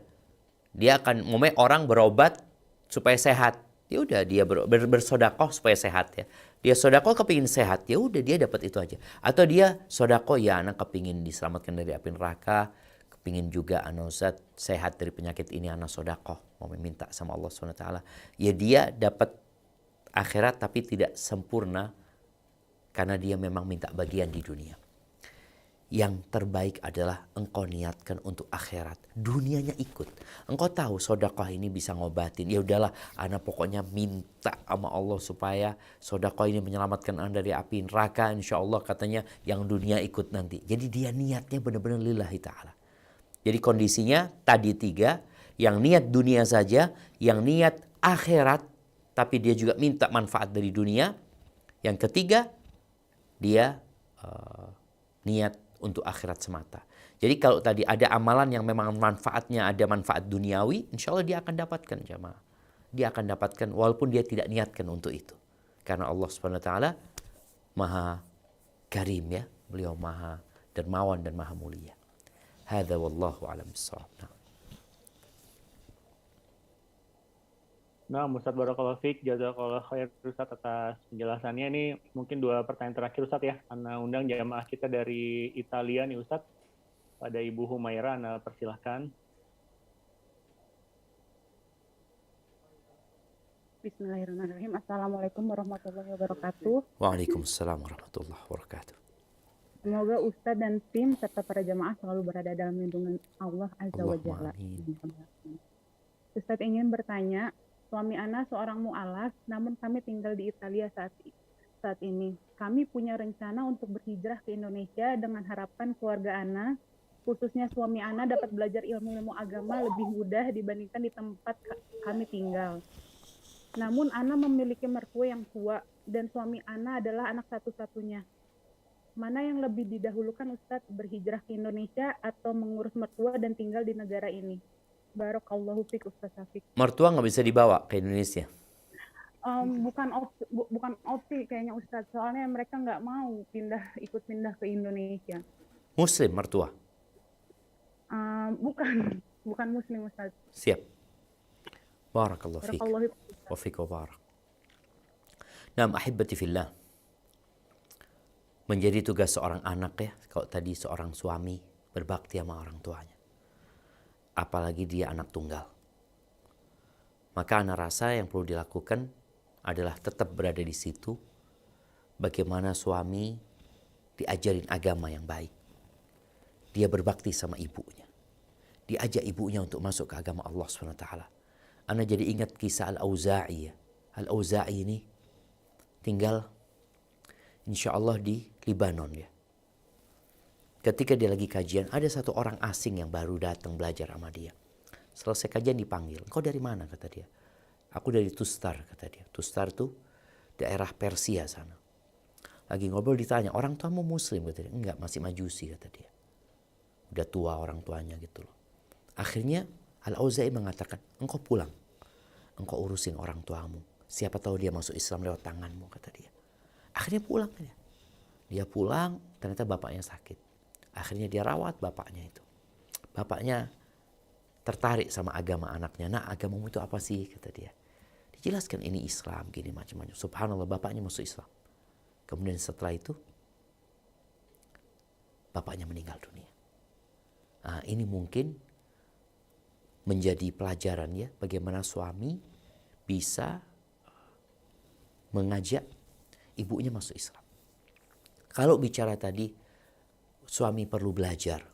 dia akan, orang berobat supaya sehat. Ya udah, dia bersodakoh supaya sehat ya. Dia sodakoh kepingin sehat, ya udah dia dapat itu aja. Atau dia sodakoh, ya anak kepingin diselamatkan dari api neraka, kepingin juga Ustaz sehat dari penyakit ini, anak sodakoh, mau meminta sama Allah SWT. Ya dia dapat akhirat tapi tidak sempurna karena dia memang minta bagian di dunia. Yang terbaik adalah engkau niatkan untuk akhirat. Dunianya ikut. Engkau tahu sodakoh ini bisa ngobatin. Ya udahlah, anak pokoknya minta sama Allah supaya sodakoh ini menyelamatkan anda dari api neraka. Insya Allah katanya yang dunia ikut nanti. Jadi dia niatnya benar-benar lillahi ta'ala. Jadi kondisinya tadi 3. Yang niat dunia saja. Yang niat akhirat. Tapi dia juga minta manfaat dari dunia. Yang ketiga, dia niat untuk akhirat semata. Jadi kalau tadi ada amalan yang memang manfaatnya ada manfaat duniawi, insya Allah dia akan dapatkan jamaah. Dia akan dapatkan walaupun dia tidak niatkan untuk itu. Karena Allah Subhanahu wa taala Maha Karim ya, beliau Maha dermawan dan Maha mulia. Hadza wallahu a'lam bissawab. Nah, Ustadz barakallahu fiik, jazakallah khair Ustadz atas penjelasannya. Ini mungkin 2 pertanyaan terakhir Ustadz ya. Ana undang jamaah kita dari Italia nih Ustadz. Pada Ibu Humaira, Ana persilahkan. Bismillahirrahmanirrahim. Assalamualaikum warahmatullahi wabarakatuh. Waalaikumsalam warahmatullahi wabarakatuh. Semoga Ustadz dan tim serta para jamaah selalu berada dalam lindungan Allah Azza wa Jalla. Ustadz ingin bertanya, suami Ana seorang mu'alaf, namun kami tinggal di Italia saat ini. Kami punya rencana untuk berhijrah ke Indonesia dengan harapan keluarga Ana, khususnya suami Ana, dapat belajar ilmu-ilmu agama lebih mudah dibandingkan di tempat kami tinggal. Namun Ana memiliki mertua yang tua dan suami Ana adalah anak satu-satunya. Mana yang lebih didahulukan Ustadz, berhijrah ke Indonesia atau mengurus mertua dan tinggal di negara ini? Barakallahu fiik Ustaz Syafiq. Mertua nggak bisa dibawa ke Indonesia? Bukan opsi kayaknya Ustaz. Soalnya mereka nggak mau ikut pindah ke Indonesia. Muslim mertua? Bukan Muslim Ustaz. Siap. Barakallahu fiik. Wa fiik wa barak. Naam ahibati fillah. Menjadi tugas seorang anak ya, kalau tadi seorang suami berbakti sama orang tuanya. Apalagi dia anak tunggal. Maka ana rasa yang perlu dilakukan adalah tetap berada di situ. Bagaimana suami diajarin agama yang baik. Dia berbakti sama ibunya. Diajak ibunya untuk masuk ke agama Allah SWT. Ana jadi ingat kisah Al-Auza'i ya. Al-Auza'i ini tinggal insya Allah di Libanon ya. Ketika dia lagi kajian, ada satu orang asing yang baru datang belajar sama dia. Selesai kajian dipanggil. Kau dari mana? Kata dia. Aku dari Tustar, kata dia. Tustar tuh daerah Persia sana. Lagi ngobrol ditanya, orang tuamu Muslim? Kata dia. Enggak, masih Majusi, kata dia. Udah tua orang tuanya gitu loh. Akhirnya Al-Auza'i mengatakan, engkau pulang. Engkau urusin orang tuamu. Siapa tahu dia masuk Islam lewat tanganmu, kata dia. Akhirnya pulang dia. Dia pulang, ternyata bapaknya sakit. Akhirnya dia rawat bapaknya itu. Bapaknya tertarik sama agama anaknya. Nah, agamamu itu apa sih? Kata dia. Jelaskan ini Islam, gini macam-macam. Subhanallah, bapaknya masuk Islam. Kemudian setelah itu, bapaknya meninggal dunia. Nah, ini mungkin menjadi pelajaran ya, bagaimana suami bisa mengajak ibunya masuk Islam. Kalau bicara tadi, suami perlu belajar.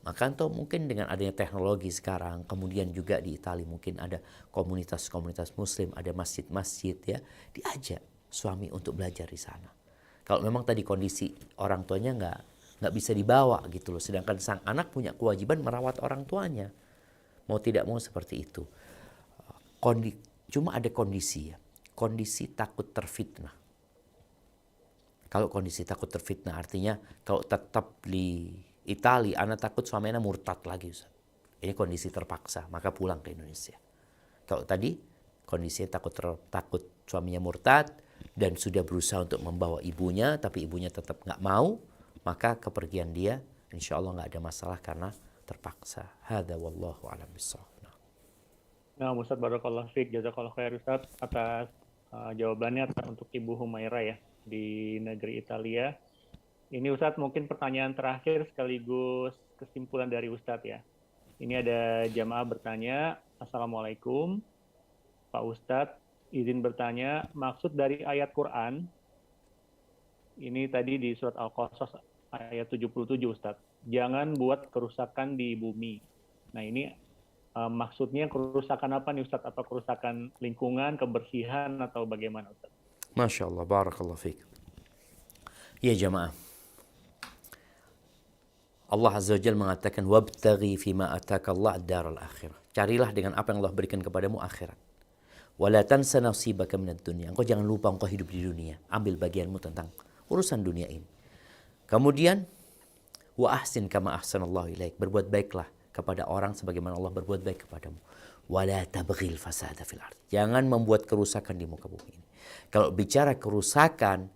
Maka atau mungkin dengan adanya teknologi sekarang, kemudian juga di Italia mungkin ada komunitas-komunitas muslim, ada masjid-masjid ya, diajak suami untuk belajar di sana. Kalau memang tadi kondisi orang tuanya nggak bisa dibawa gitu loh, sedangkan sang anak punya kewajiban merawat orang tuanya, mau tidak mau seperti itu. Cuma ada kondisi ya, kondisi takut terfitnah. Kalau kondisi takut terfitnah artinya kalau tetap di Italia, anak takut suami anak murtad lagi, Ustaz. Ini kondisi terpaksa, maka pulang ke Indonesia. Kalau tadi kondisinya takut suaminya murtad dan sudah berusaha untuk membawa ibunya, tapi ibunya tetap nggak mau, maka kepergian dia insya Allah nggak ada masalah karena terpaksa. Hada wallahu a'lam bishawab. Nah, Ustaz barakallahu fiik, jazakallahu khair Ustaz atas jawabannya untuk Ibu Humaira ya di negeri Italia. Ini Ustadz mungkin pertanyaan terakhir sekaligus kesimpulan dari Ustadz ya. Ini ada jamaah bertanya, Assalamualaikum Pak Ustadz, izin bertanya, maksud dari ayat Quran, ini tadi di surat Al-Qasas ayat 77 Ustadz, jangan buat kerusakan di bumi. Nah ini maksudnya kerusakan apa nih Ustadz? Apa kerusakan lingkungan, kebersihan, atau bagaimana Ustadz? Masya Allah, barakallahu fiik. Ya jamaah, Allah Azza wa Jalla mengatakan wabtaghi fima ataka Allah ad-daral akhirah. Carilah dengan apa yang Allah berikan kepadamu akhirat. Wala tansa nasibaka minad dunya. Engkau jangan lupa engkau hidup di dunia. Ambil bagianmu tentang urusan dunia ini. Kemudian wa ahsin kama ahsanallahu ilaik. Berbuat baiklah kepada orang sebagaimana Allah berbuat baik kepadamu. Wala tabghil fasada fil ardh. Jangan membuat kerusakan di muka bumi ini. Kalau bicara kerusakan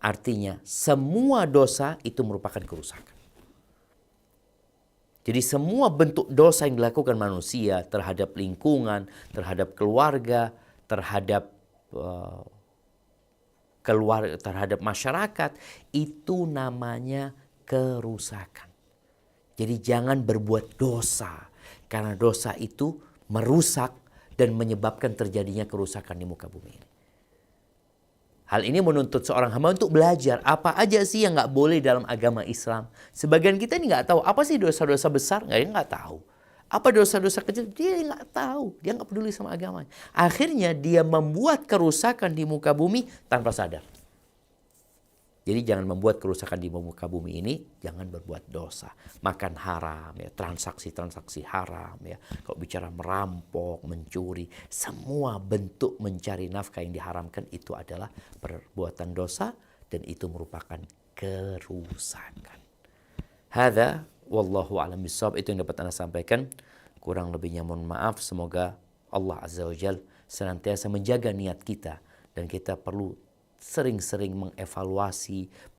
artinya semua dosa itu merupakan kerusakan. Jadi semua bentuk dosa yang dilakukan manusia terhadap lingkungan, terhadap keluarga, terhadap terhadap masyarakat, itu namanya kerusakan. Jadi jangan berbuat dosa, karena dosa itu merusak dan menyebabkan terjadinya kerusakan di muka bumi ini. Hal ini menuntut seorang hamba untuk belajar apa aja sih yang nggak boleh dalam agama Islam. Sebagian kita ini nggak tahu apa sih dosa-dosa besar, nggak tahu. Apa dosa-dosa kecil, dia nggak tahu. Dia nggak peduli sama agamanya. Akhirnya dia membuat kerusakan di muka bumi tanpa sadar. Jadi jangan membuat kerusakan di muka bumi ini, jangan berbuat dosa. Makan haram, ya, transaksi-transaksi haram, ya. Kalau bicara merampok, mencuri, semua bentuk mencari nafkah yang diharamkan itu adalah perbuatan dosa dan itu merupakan kerusakan. Hadza wallahu a'lam bishawab, itu yang dapat Anda sampaikan. Kurang lebihnya mohon maaf. Semoga Allah Azza wa Jalla senantiasa menjaga niat kita dan kita perlu sering-sering mengevaluasi